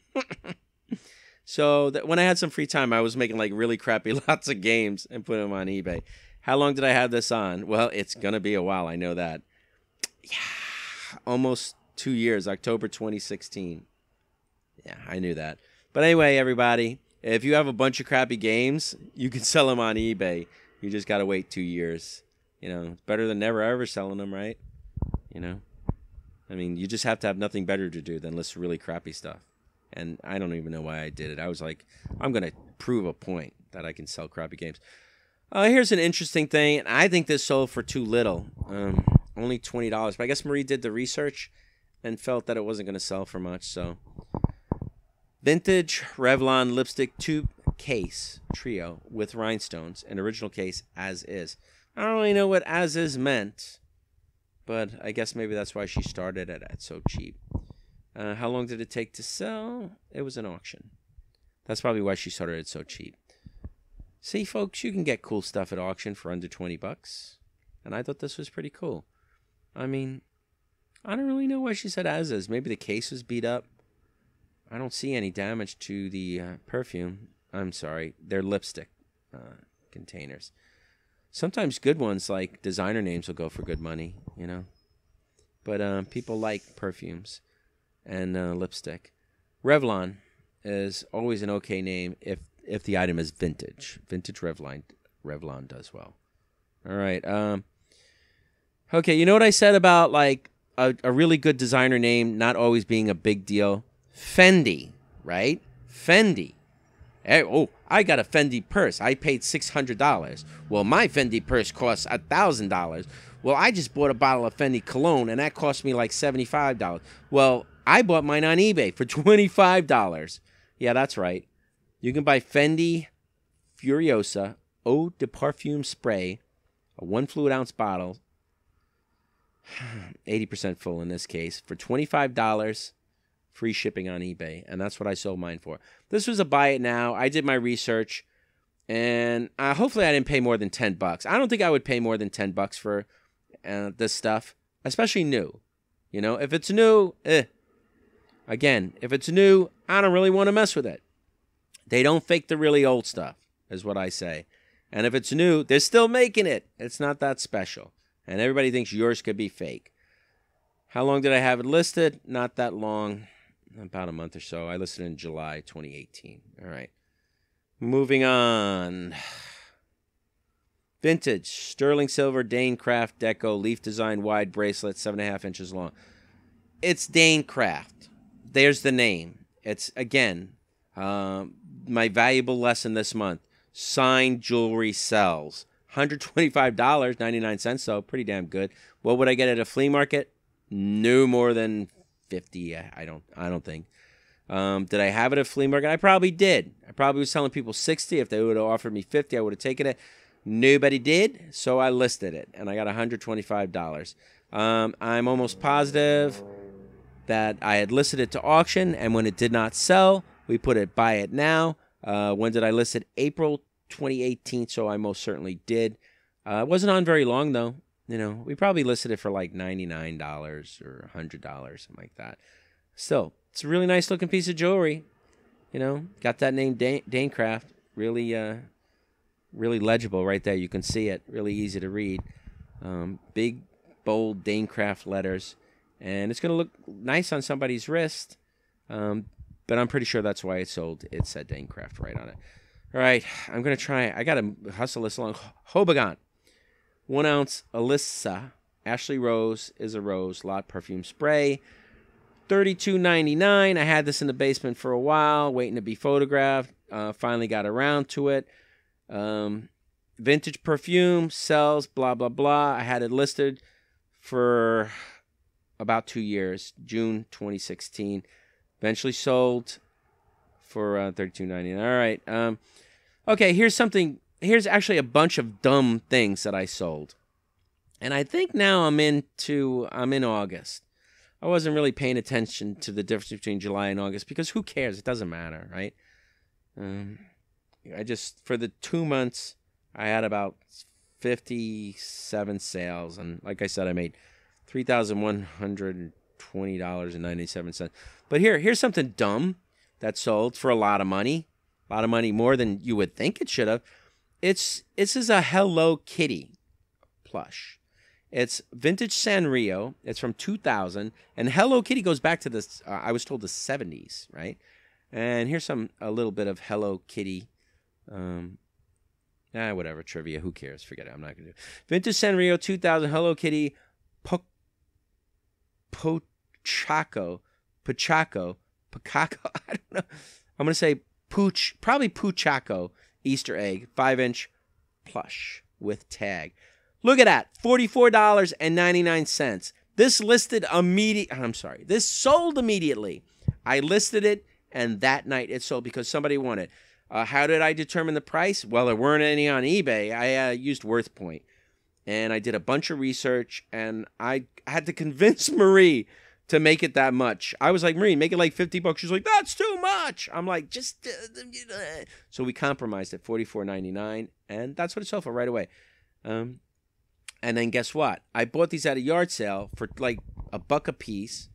So when I had some free time, I was making really crappy lots of games and putting them on eBay. How long did I have this on? Well, it's going to be a while. I know that. Yeah, almost 2 years, October 2016. Yeah, I knew that. But anyway, everybody, if you have a bunch of crappy games, you can sell them on eBay. You just got to wait 2 years. It's better than never ever selling them, right? I mean, you just have to have nothing better to do than list really crappy stuff. And I don't even know why I did it. I was like, I'm going to prove a point that I can sell crappy games. Here's an interesting thing. And I think this sold for too little. Only $20. But I guess Marie did the research and felt that it wasn't going to sell for much. So, vintage Revlon lipstick tube case trio with rhinestones. An original case as is. I don't really know what as is meant. But I guess maybe that's why she started it at so cheap. How long did it take to sell? It was an auction. That's probably why she started it so cheap. See, folks, you can get cool stuff at auction for under $20. And I thought this was pretty cool. I mean, I don't really know why she said as is. Maybe the case was beat up. I don't see any damage to the perfume. I'm sorry. They're lipstick containers. Sometimes good ones like designer names will go for good money, But people like perfumes and lipstick. Revlon is always an okay name if the item is vintage. Vintage Revlon does well. All right. Okay, you know what I said about a really good designer name not always being a big deal? Fendi, right? Fendi. Oh, I got a Fendi purse. I paid $600. Well, my Fendi purse costs $1,000. Well, I just bought a bottle of Fendi cologne, and that cost me like $75. Well, I bought mine on eBay for $25. Yeah, that's right. You can buy Fendi Furiosa Eau de Parfum Spray, a 1 fluid ounce bottle, 80% full in this case, for $25. Free shipping on eBay, and that's what I sold mine for. This was a buy it now. I did my research, and hopefully I didn't pay more than $10. I don't think I would pay more than $10 for this stuff, especially new. If it's new, Again, if it's new, I don't really want to mess with it. They don't fake the really old stuff, is what I say. And if it's new, they're still making it. It's not that special. And everybody thinks yours could be fake. How long did I have it listed? Not that long. About a month or so. I listed in July 2018. All right. Moving on. Vintage. Sterling silver Dane Craft Deco leaf design wide bracelet, 7.5 inches long. It's Dane Craft. There's the name. It's, again, my valuable lesson this month. Signed jewelry sells. $125, 99 cents, though. Pretty damn good. What would I get at a flea market? No more than 50. I don't think. Did I have it at a flea market? I probably did. I probably was telling people 60. If they would have offered me 50, I would have taken it. Nobody did, so I listed it, and I got $125. I'm almost positive that I had listed it to auction, and when it did not sell, we put it buy it now. When did I list it? April 2018, so I most certainly did. It wasn't on very long, though. You know, we probably listed it for like $99 or $100, something like that. Still, it's a really nice looking piece of jewelry. You know, got that name Danecraft. Really, really legible right there. You can see it. Really easy to read. Big, bold Danecraft letters. And it's going to look nice on somebody's wrist. But I'm pretty sure that's why it sold. It said Danecraft right on it. All right, I'm going to try. I got to hustle this along. Hobogon. 1 ounce Alyssa. Ashley Rose is a rose. Lot perfume spray. $32.99. I had this in the basement for a while, waiting to be photographed. Finally got around to it. Vintage perfume, sells, blah, blah, blah. I had it listed for about 2 years, June 2016. Eventually sold for $32.99. All right. Okay, here's something. Here's actually a bunch of dumb things that I sold. And I think now I'm in August. I wasn't really paying attention to the difference between July and August because who cares? It doesn't matter, right? For the 2 months, I had about 57 sales. And like I said, I made $3,120.97. But here's something dumb that sold for a lot of money. A lot of money, more than you would think it should have. This is a Hello Kitty plush. It's vintage Sanrio. It's from 2000. And Hello Kitty goes back to this, I was told, the 70s, right? And here's a little bit of Hello Kitty. Whatever, trivia. Who cares? Forget it. I'm not going to do it. Vintage Sanrio 2000 Hello Kitty Pochaco. I don't know. I'm going to say probably Puchaco Easter egg, 5-inch plush with tag. Look at that, $44.99. This this sold immediately. I listed it, and that night it sold because somebody wanted it. How did I determine the price? Well, there weren't any on eBay. I used WorthPoint, and I did a bunch of research, and I had to convince Marie to make it that much. I was like, Marie, make it like $50. She's like, that's too much. I'm like, just... So we compromised at $44.99, and that's what it sold for right away. And then guess what? I bought these at a yard sale for like $1 a piece,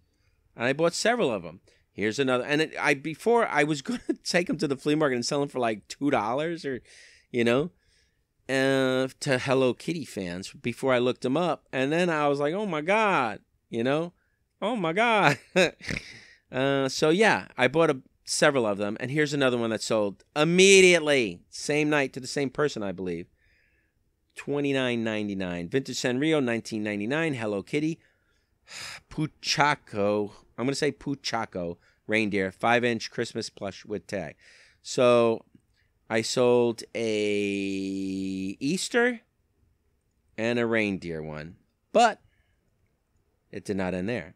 and I bought several of them. Here's another. And before I was going to take them to the flea market and sell them for like $2 or, to Hello Kitty fans before I looked them up. And then I was like, oh my God, oh my God. So yeah, I bought several of them. And here's another one that sold immediately. Same night to the same person, I believe. $29.99. Vintage Sanrio, $19.99. Hello Kitty. Puchaco. I'm going to say Puchaco reindeer. 5-inch Christmas plush with tag. So I sold a Easter and a reindeer one. But it did not end there.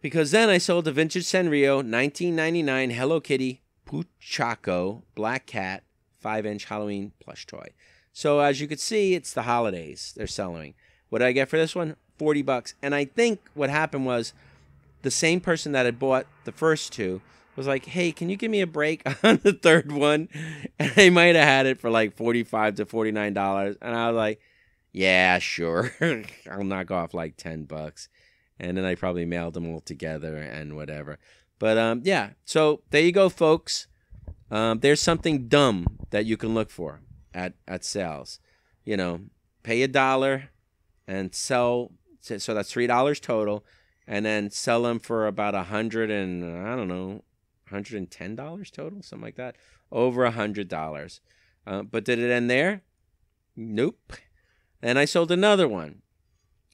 Because then I sold a vintage Sanrio, $19.99 Hello Kitty Puchaco Black Cat 5-inch Halloween plush toy. So as you can see, it's the holidays they're selling. What did I get for this one? $40. And I think what happened was the same person that had bought the first two was like, hey, can you give me a break on the third one? And they might have had it for like $45 to $49. And I was like, yeah, sure. I'll knock off like $10. And then I probably mailed them all together and whatever. But yeah, so there you go, folks. There's something dumb that you can look for at sales. Pay $1 and sell. So that's $3 total, and then sell them for about $110 total, something like that. Over $100. But did it end there? Nope. And I sold another one,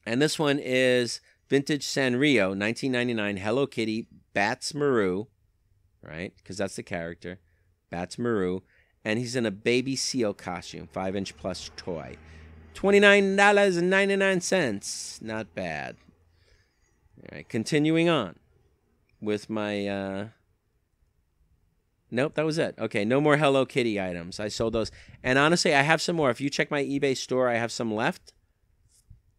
and this one is vintage Sanrio, $19.99 Hello Kitty Bats Maru, right? Because that's the character, Bats Maru, and he's in a baby seal costume, 5-inch plush toy. $29.99. Not bad. All right, continuing on with my Nope, that was it. Okay, no more Hello Kitty items. I sold those. And honestly, I have some more. If you check my eBay store, I have some left.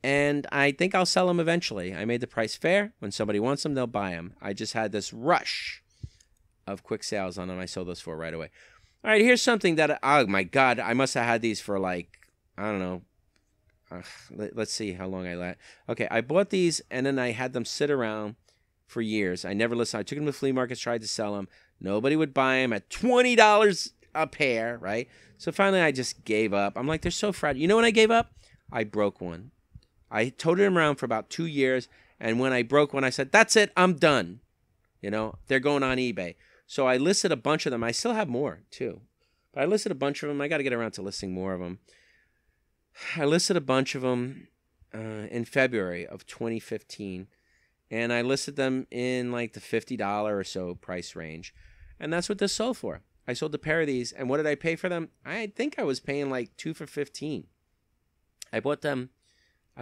And I think I'll sell them eventually. I made the price fair. When somebody wants them, they'll buy them. I just had this rush of quick sales on them. I sold those for right away. All right, here's something that, oh my God, I must have had these for like, I don't know. Let's see how long I let. Okay, I bought these and then I had them sit around for years. I never listened. I took them to flea markets, tried to sell them. Nobody would buy them at $20 a pair, right? So finally I just gave up. I'm like, they're so fragile. You know when I gave up? I broke one. I toted them around for about 2 years, and when I broke one, I said, that's it, I'm done. You know, they're going on eBay. So I listed a bunch of them. I still have more, too. But I listed a bunch of them. I got to get around to listing more of them. I listed a bunch of them in February of 2015, and I listed them in like the $50 or so price range. And that's what this sold for. I sold a pair of these, and what did I pay for them? I think I was paying like 2 for $15. I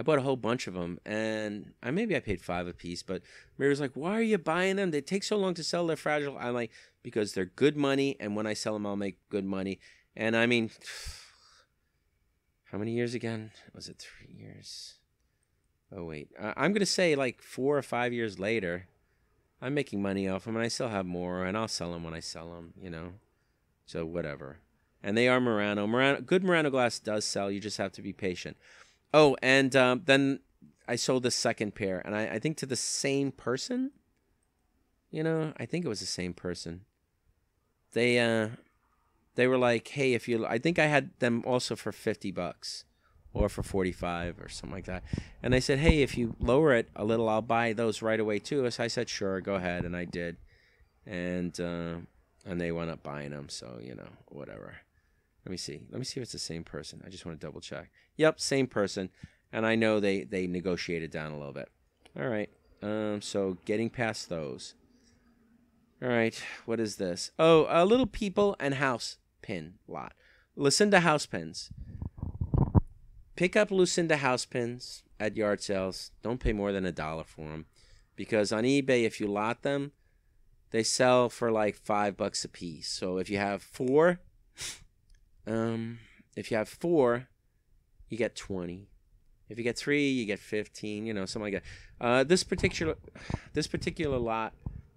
bought a whole bunch of them, and maybe I paid $5 a piece, but Mary was like, why are you buying them? They take so long to sell. They're fragile. I'm like, because they're good money, and when I sell them, I'll make good money. And I mean, how many years again? Was it 3 years? Oh, wait. I'm going to say like 4 or 5 years later, I'm making money off them, and I still have more, and I'll sell them when I sell them, you know? So whatever. And they are Murano. Good Murano glass does sell. You just have to be patient. Oh, and then I sold the second pair, and I think to the same person. You know, I think it was the same person. They were like, hey, if you, I think I had them also for $50 or for 45 or something like that. And I said, hey, if you lower it a little, I'll buy those right away too. So I said, sure, go ahead, and I did. And they wound up buying them, so you know, whatever. Let me see if it's the same person. I just want to double check. Yep, same person. And I know they negotiated down a little bit. All right. So getting past those. All right. What is this? Oh, a little people and house pin lot. Lucinda house pins. Pick up Lucinda house pins at yard sales. Don't pay more than $1 for them. Because on eBay, if you lot them, they sell for like $5 a piece. So if you have four... if you have 4, you get 20. If you get 3, you get 15. You know, something like that. This particular lot,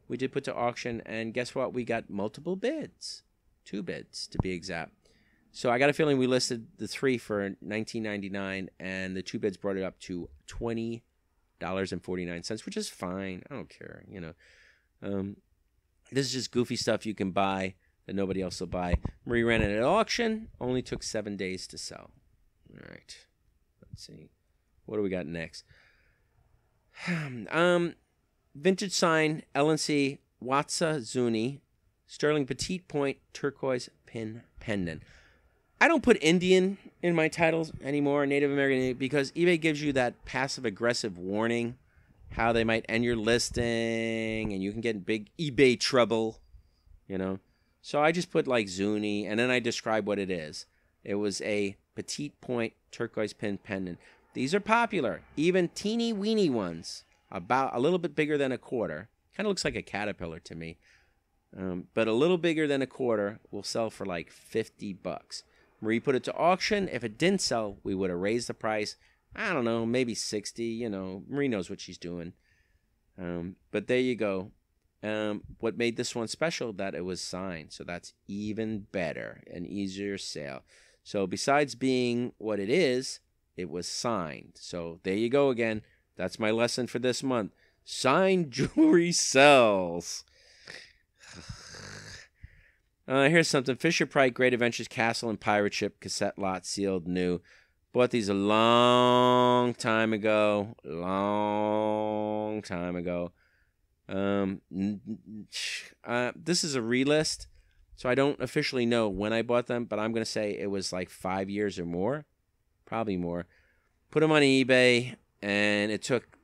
we did put to auction, and guess what? We got multiple bids, 2 bids to be exact. So I got a feeling we listed the 3 for $19.99, and the 2 bids brought it up to $20.49, which is fine. I don't care. You know, this is just goofy stuff you can buy that nobody else will buy. Marie ran it at auction. Only took 7 days to sell. All right. Let's see. What do we got next? Vintage sign, LNC, Watsa Zuni, Sterling Petite Point, turquoise pin pendant. I don't put Indian in my titles anymore, Native American, because eBay gives you that passive-aggressive warning, how they might end your listing, and you can get in big eBay trouble, you know. So I just put like Zuni, and then I describe what it is. It was a Petite Point turquoise pin pendant. These are popular, even teeny weeny ones, about a little bit bigger than a quarter. Kind of looks like a caterpillar to me, but a little bigger than a quarter will sell for like $50. Marie put it to auction. If it didn't sell, we would have raised the price. I don't know, maybe 60. You know, Marie knows what she's doing. But there you go. What made this one special, that it was signed. So that's even better, an easier sale. So besides being what it is, it was signed. So there you go again. That's my lesson for this month. Signed jewelry sells. Here's something. Fisher-Price Great Adventures Castle and Pirate Ship cassette lot, sealed new. Bought these a long time ago. This is a relist, so I don't officially know when I bought them, but I'm going to say it was like 5 years or more. Probably more. Put them on eBay, and it took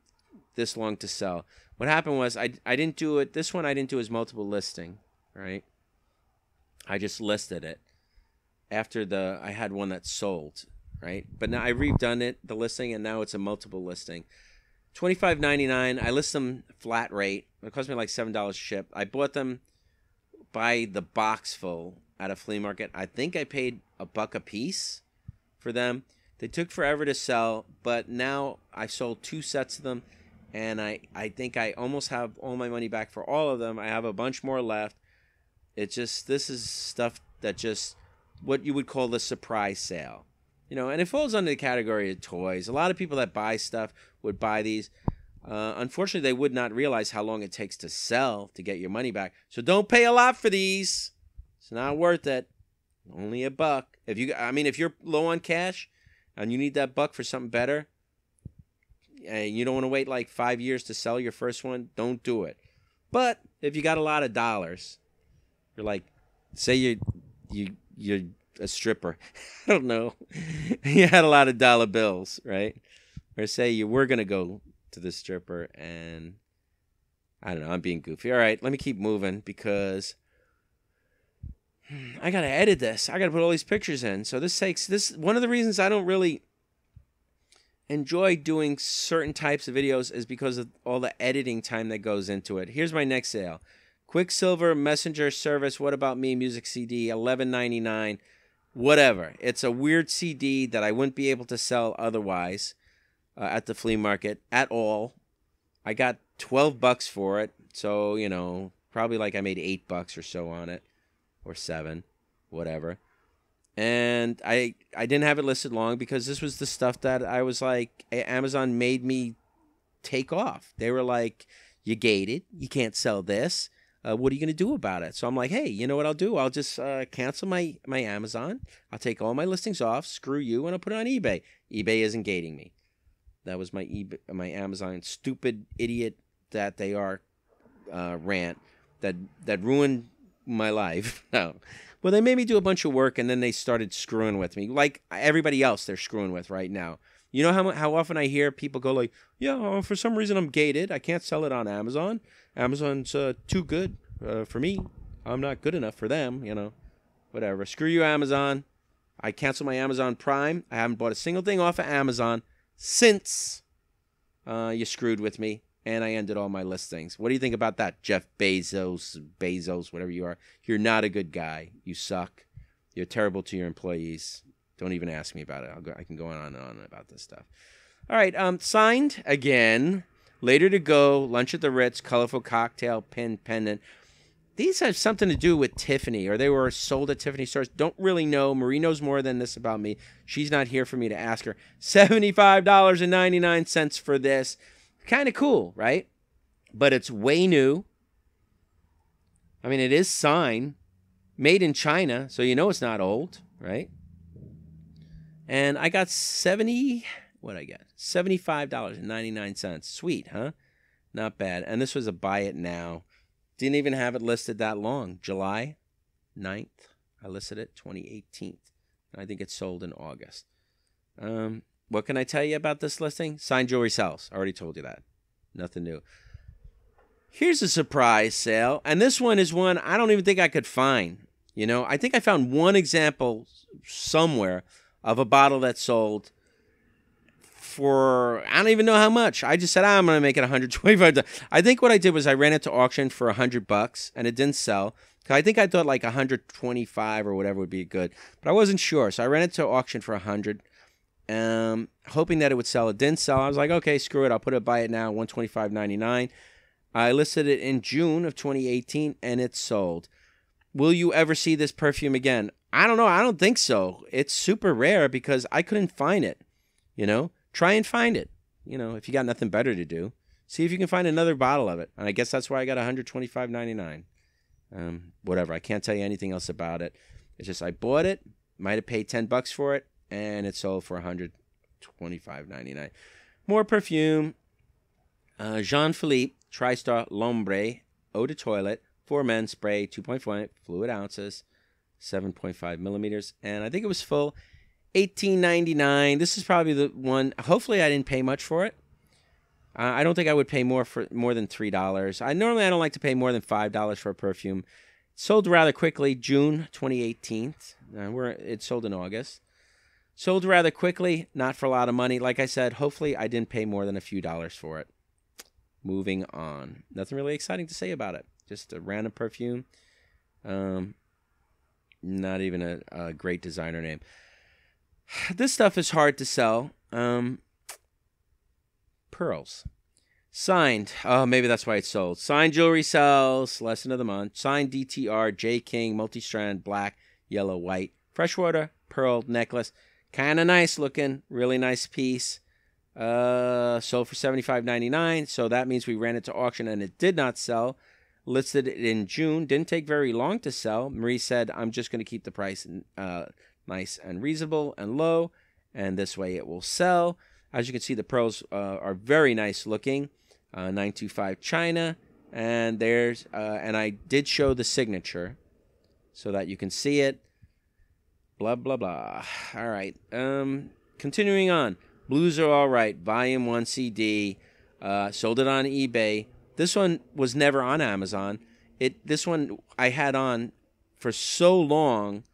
this long to sell. What happened was I didn't do it. This one I didn't do as multiple listing, right? I just listed it after I had one that sold, right? But now I redone it, the listing, and now it's a multiple listing. $25.99. I list them flat rate. It cost me like $7 to ship. I bought them buy the box full at a flea market. I think I paid $1 a piece for them. They took forever to sell, but now I sold 2 sets of them, and I think I almost have all my money back for all of them. I have a bunch more left. It's just, this is stuff that just, what you would call the surprise sale. You know, and it falls under the category of toys. A lot of people that buy stuff would buy these. Unfortunately, they would not realize how long it takes to sell to get your money back. So don't pay a lot for these. It's not worth it. Only $1. If you're low on cash and you need that $1 for something better, and you don't want to wait like 5 years to sell your first one, don't do it. But if you got a lot of dollars, you're like, say you're a stripper. I don't know. You had a lot of dollar bills, right? Or say you were going to go to the stripper, and I don't know, I'm being goofy. All right, let me keep moving because I got to edit this. I got to put all these pictures in. So this one of the reasons I don't really enjoy doing certain types of videos is because of all the editing time that goes into it. Here's my next sale. Quicksilver Messenger Service, What About Me music CD, $11.99. Whatever. It's a weird CD that I wouldn't be able to sell otherwise at the flea market at all. I got $12 for it. So, you know, probably like I made $8 or so on it. Or $7. Whatever. And I didn't have it listed long because this was the stuff that I was like, Amazon made me take off. They were like, you gated. You can't sell this. What are you going to do about it? So I'm like, hey, you know what I'll do? I'll just cancel my Amazon. I'll take all my listings off. Screw you. And I'll put it on eBay. eBay isn't gating me. That was my Amazon stupid idiot that they are rant that ruined my life. No. Well, they made me do a bunch of work, and then they started screwing with me. Like everybody else they're screwing with right now. You know how often I hear people go like, yeah, for some reason I'm gated. I can't sell it on Amazon. Amazon's too good for me. I'm not good enough for them, you know. Whatever. Screw you, Amazon. I canceled my Amazon Prime. I haven't bought a single thing off of Amazon since you screwed with me, and I ended all my listings. What do you think about that, Jeff Bezos, whatever you are? You're not a good guy. You suck. You're terrible to your employees. Don't even ask me about it. I can go on and on about this stuff. All right, signed again. Later to go. Lunch at the Ritz. Colorful cocktail pin pendant. These have something to do with Tiffany, or they were sold at Tiffany stores. Don't really know. Marie knows more than this about me. She's not here for me to ask her. $75.99 for this. Kind of cool, right? But it's way new. I mean, it is signed. Made in China, so you know it's not old, right? And I got $75.99. Sweet, huh? Not bad. And this was a buy it now. Didn't even have it listed that long. July 9th. I listed it 2018. I think it sold in August. What can I tell you about this listing? Signed jewelry sells. I already told you that. Nothing new. Here's a surprise sale. And this one is one I don't even think I could find. You know, I think I found one example somewhere of a bottle that sold for, I don't even know how much. I just said, I'm going to make it $125. I think what I did was I ran it to auction for $100 and it didn't sell. I think I thought like 125 or whatever would be good, but I wasn't sure. So I ran it to auction for 100, hoping that it would sell. It didn't sell. I was like, okay, screw it. I'll put it buy it now, $125.99. I listed it in June of 2018 and it sold. Will you ever see this perfume again? I don't know. I don't think so. It's super rare because I couldn't find it. You know, try and find it. You know, if you got nothing better to do, see if you can find another bottle of it. And I guess that's why I got $125.99. Whatever. I can't tell you anything else about it. It's just I bought it, might have paid $10 for it, and it sold for $125.99. More perfume. Jean-Philippe TriStar L'Ombre Eau de Toilette for men spray 2.5 fluid ounces, 7.5 millimeters, and I think it was full. $18.99. This is probably the one. Hopefully, I didn't pay much for it. I don't think I would pay more than $3. Normally I don't like to pay more than $5 for a perfume. It sold rather quickly, June 2018. It sold in August. Sold rather quickly, not for a lot of money. Like I said, hopefully I didn't pay more than a few dollars for it. Moving on. Nothing really exciting to say about it. Just a random perfume. Not even a great designer name. This stuff is hard to sell. Pearls. Signed. Oh, maybe that's why it's sold. Signed jewelry sells. Lesson of the month. Signed DTR, J King, multi-strand, black, yellow, white. Freshwater, pearl necklace. Kind of nice looking. Really nice piece. Sold for $75.99. So that means we ran it to auction and it did not sell. Listed it in June. Didn't take very long to sell. Marie said, I'm just going to keep the price nice and reasonable and low. And this way it will sell. As you can see, the pearls are very nice looking. 925 China. And there's, and I did show the signature so that you can see it. Blah, blah, blah. All right. Continuing on. Blues Are All Right. Volume 1 CD. Sold it on eBay. This one was never on Amazon. This one I had on for so long.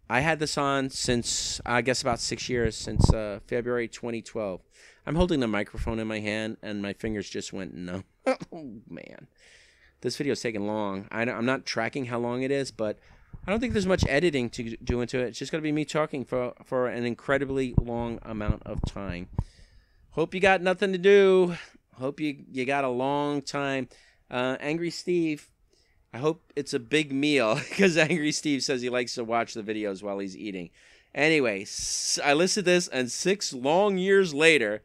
I had this on since, I guess, about 6 years, since February 2012. I'm holding the microphone in my hand, and my fingers just went numb. Oh, man. This video is taking long. I'm not tracking how long it is, but I don't think there's much editing to do into it. It's just going to be me talking for an incredibly long amount of time. Hope you got nothing to do. Hope you got a long time. Angry Steve, I hope it's a big meal, because Angry Steve says he likes to watch the videos while he's eating. Anyway, I listed this, and 6 long years later,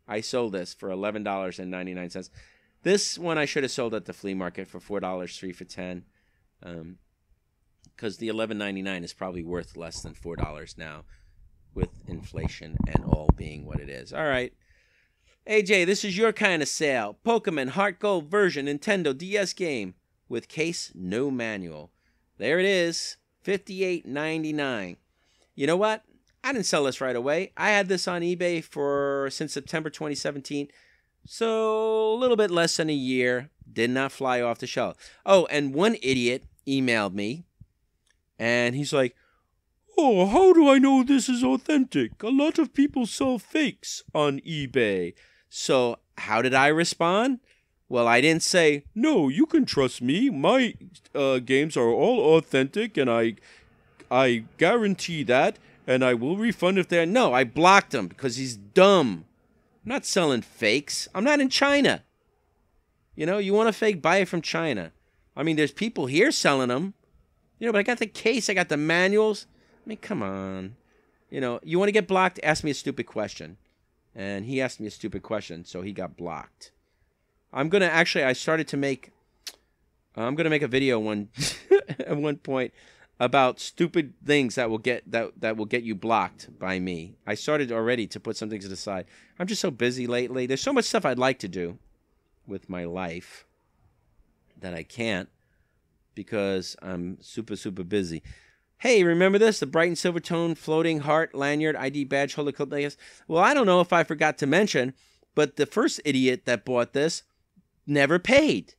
I sold this for $11.99. This one I should have sold at the flea market for $4, 3 for $10. Because the $11.99 is probably worth less than $4 now, with inflation and all being what it is. All right. AJ, this is your kind of sale. Pokemon Heart Gold version Nintendo DS game with case, no manual. There it is, $58.99. You know what? I didn't sell this right away. I had this on eBay since September 2017, so a little bit less than a year. Did not fly off the shelf. Oh, and one idiot emailed me, and he's like, "Oh, how do I know this is authentic? A lot of people sell fakes on eBay." So how did I respond? Well, I didn't say, "No, you can trust me. My games are all authentic, and I guarantee that, and I will refund if they're..." No, I blocked him because he's dumb. I'm not selling fakes. I'm not in China. You know, you want a fake, buy it from China. I mean, there's people here selling them. You know, but I got the case, I got the manuals. I mean, come on. You know, you want to get blocked? Ask me a stupid question. And he asked me a stupid question, so he got blocked. I'm going to actually, I'm going to make a video at one point about stupid things that will get you blocked by me. I started already to put some things to the side. I'm just so busy lately. There's so much stuff I'd like to do with my life that I can't because I'm super, super busy. Hey, remember this? The bright and silver tone floating heart lanyard ID badge holder clip necklace. Well, I don't know if I forgot to mention, but the first idiot that bought this never paid.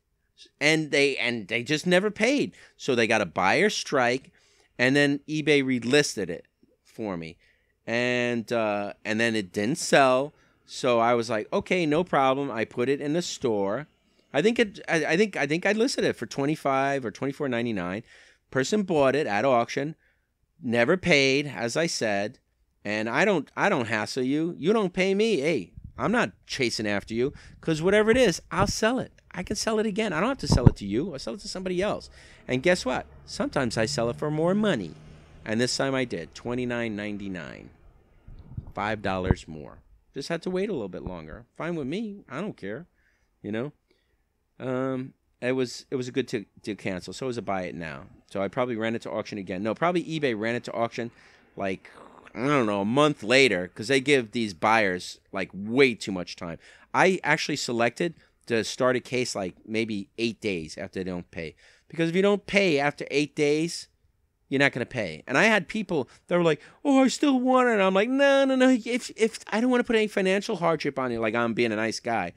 And they just never paid. So they got a buyer strike, and then eBay relisted it for me. And then it didn't sell. So I was like, okay, no problem. I put it in the store. I think I listed it for $25 or $24.99. Person bought it at auction, never paid, as I said, and I don't hassle you. You don't pay me. Hey, I'm not chasing after you, because whatever it is, I'll sell it. I can sell it again. I don't have to sell it to you. I sell it to somebody else. And guess what? Sometimes I sell it for more money. And this time I did. $29.99. $5 more. Just had to wait a little bit longer. Fine with me. I don't care. You know? It was a good to cancel. So it was a buy it now. So I probably ran it to auction again. No, probably eBay ran it to auction like, I don't know, a month later, because they give these buyers like way too much time. I actually selected to start a case like maybe 8 days after they don't pay. Because if you don't pay after 8 days, you're not going to pay. And I had people that were like, "Oh, I still want it." And I'm like, no. If I don't want to put any financial hardship on you, like I'm being a nice guy.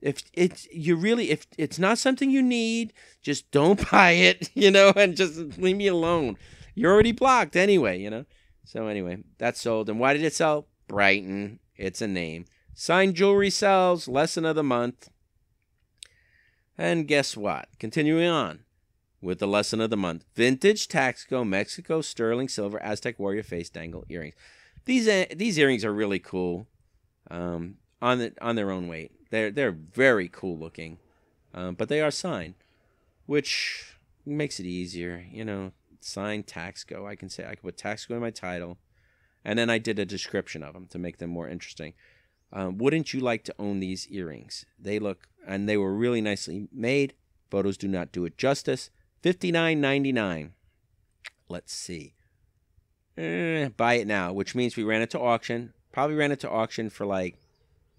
If it's not something you need, just don't buy it, you know, and just leave me alone. You're already blocked anyway, you know. So anyway, that sold. And why did it sell? Brighton. It's a name. Signed jewelry sells. Lesson of the month. And guess what? Continuing on. with the lesson of the month. Vintage Taxco Mexico Sterling Silver Aztec Warrior Face Dangle Earrings. These earrings are really cool on their own weight. They're very cool looking, but they are signed, which makes it easier. You know, signed Taxco. I can put Taxco in my title, and then I did a description of them to make them more interesting. Wouldn't you like to own these earrings? They were really nicely made. Photos do not do it justice. $59.99. Let's see. Buy it now, which means we ran it to auction. Probably ran it to auction for like,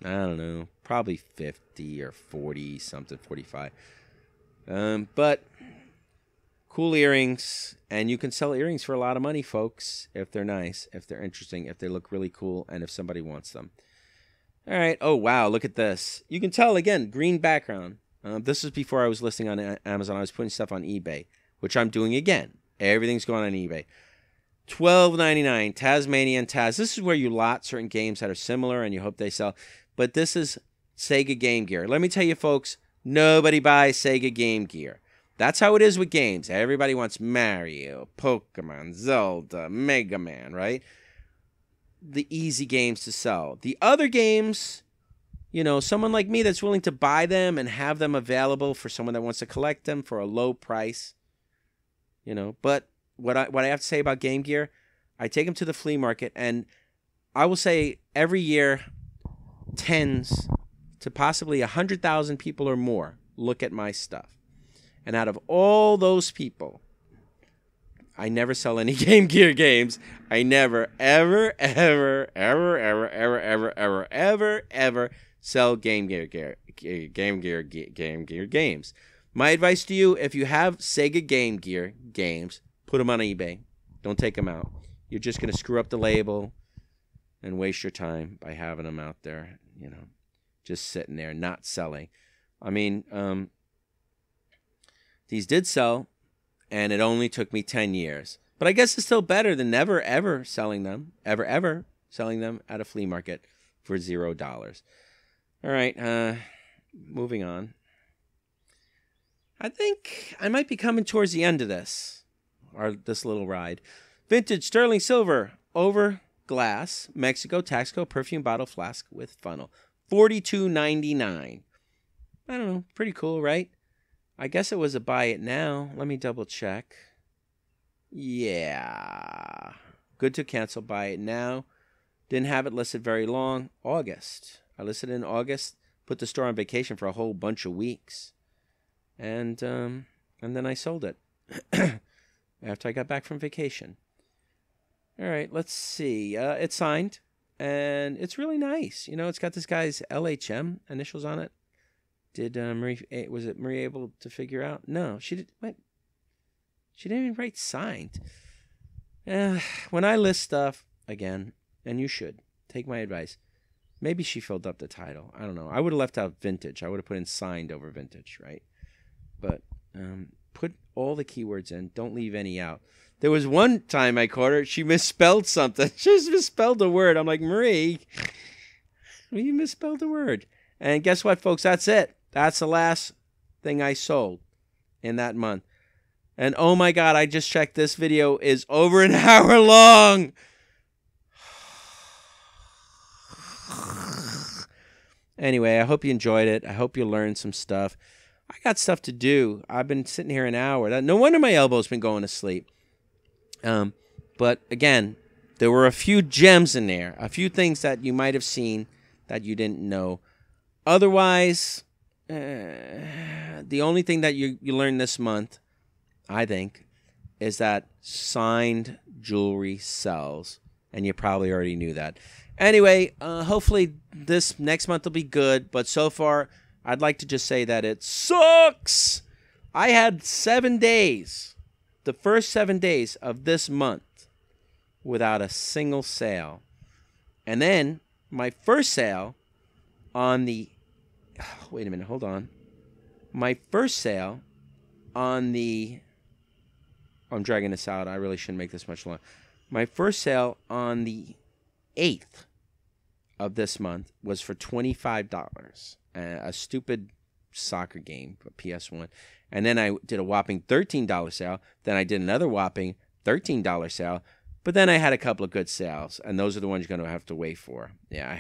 I don't know, probably 50 or 40 something, 45. But cool earrings, and you can sell earrings for a lot of money, folks, if they're nice, if they're interesting, if they look really cool, and if somebody wants them. All right. Oh, wow. Look at this. You can tell, again, green background. This was before I was listing on Amazon. I was putting stuff on eBay, which I'm doing again. Everything's going on eBay. $12.99. Tasmanian Taz. This is where you lot certain games that are similar and you hope they sell. But this is Sega Game Gear. Let me tell you, folks, nobody buys Sega Game Gear. That's how it is with games. Everybody wants Mario, Pokemon, Zelda, Mega Man, right? The easy games to sell. The other games, you know, someone like me that's willing to buy them and have them available for someone that wants to collect them for a low price, you know. But what I have to say about Game Gear, I take them to the flea market, and I will say every year, tens to possibly 100,000 people or more look at my stuff. And out of all those people, I never sell any Game Gear games. I never, ever, ever, ever, ever, ever, ever, ever, ever, ever sell Game Gear games. My advice to you, if you have Sega Game Gear games, put them on eBay. Don't take them out. You're just going to screw up the label and waste your time by having them out there, you know, just sitting there, not selling. I mean, these did sell, and it only took me 10 years. But I guess it's still better than never, ever selling them, ever selling them at a flea market for $0. All right, moving on. I think I might be coming towards the end of this little ride. Vintage sterling silver over glass, Mexico, Taxco, perfume bottle flask with funnel. $42.99. I don't know, pretty cool, right? I guess it was a buy it now. Let me double check. Yeah. Good to cancel, buy it now. Didn't have it listed very long. August. I listed it in August. Put the store on vacation for a whole bunch of weeks. And then I sold it after I got back from vacation. All right, let's see. It's signed, and it's really nice. You know, it's got this guy's LHM initials on it. Was it Marie able to figure out? No, she did. What? She didn't even write signed. When I list stuff, again, and you should take my advice, maybe she filled up the title. I don't know. I would have left out vintage. I would have put in signed over vintage, right? But put all the keywords in. Don't leave any out. There was one time I caught her. She misspelled something. She just misspelled a word. I'm like, Marie, you misspelled a word. And guess what, folks? That's it. That's the last thing I sold in that month. And oh my God, I just checked. This video is over an hour long. Anyway, I hope you enjoyed it. I hope you learned some stuff. I got stuff to do. I've been sitting here an hour. No wonder my elbow's been going to sleep. But again, there were a few gems in there. A few things that you might have seen that you didn't know. Otherwise, the only thing that you learned this month, I think, is that signed jewelry sells. And you probably already knew that. Anyway, hopefully this next month will be good. But so far, I'd like to just say that it sucks. I had 7 days, the first 7 days of this month, without a single sale. And then my first sale on the... wait a minute, hold on. My first sale on the... I'm dragging this out. I really shouldn't make this much longer. My first sale on the 8th of this month was for $25. A stupid soccer game, a PS1. And then I did a whopping $13 sale. Then I did another whopping $13 sale. But then I had a couple of good sales, and those are the ones you're going to have to wait for. Yeah, I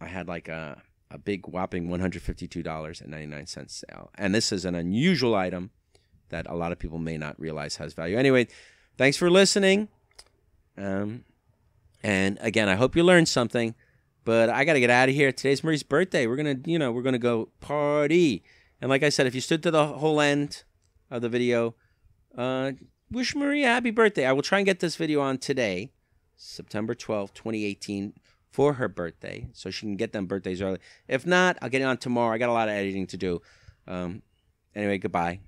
had like a big whopping $152.99 sale. And this is an unusual item that a lot of people may not realize has value. Anyway, thanks for listening. And again, I hope you learned something. But I got to get out of here. Today's Marie's birthday. We're going to go party. And like I said, if you stood to the whole end of the video, wish Marie a happy birthday. I will try and get this video on today, September 12th, 2018, for her birthday, so she can get them birthdays early. If not, I'll get it on tomorrow. I got a lot of editing to do. Anyway, goodbye.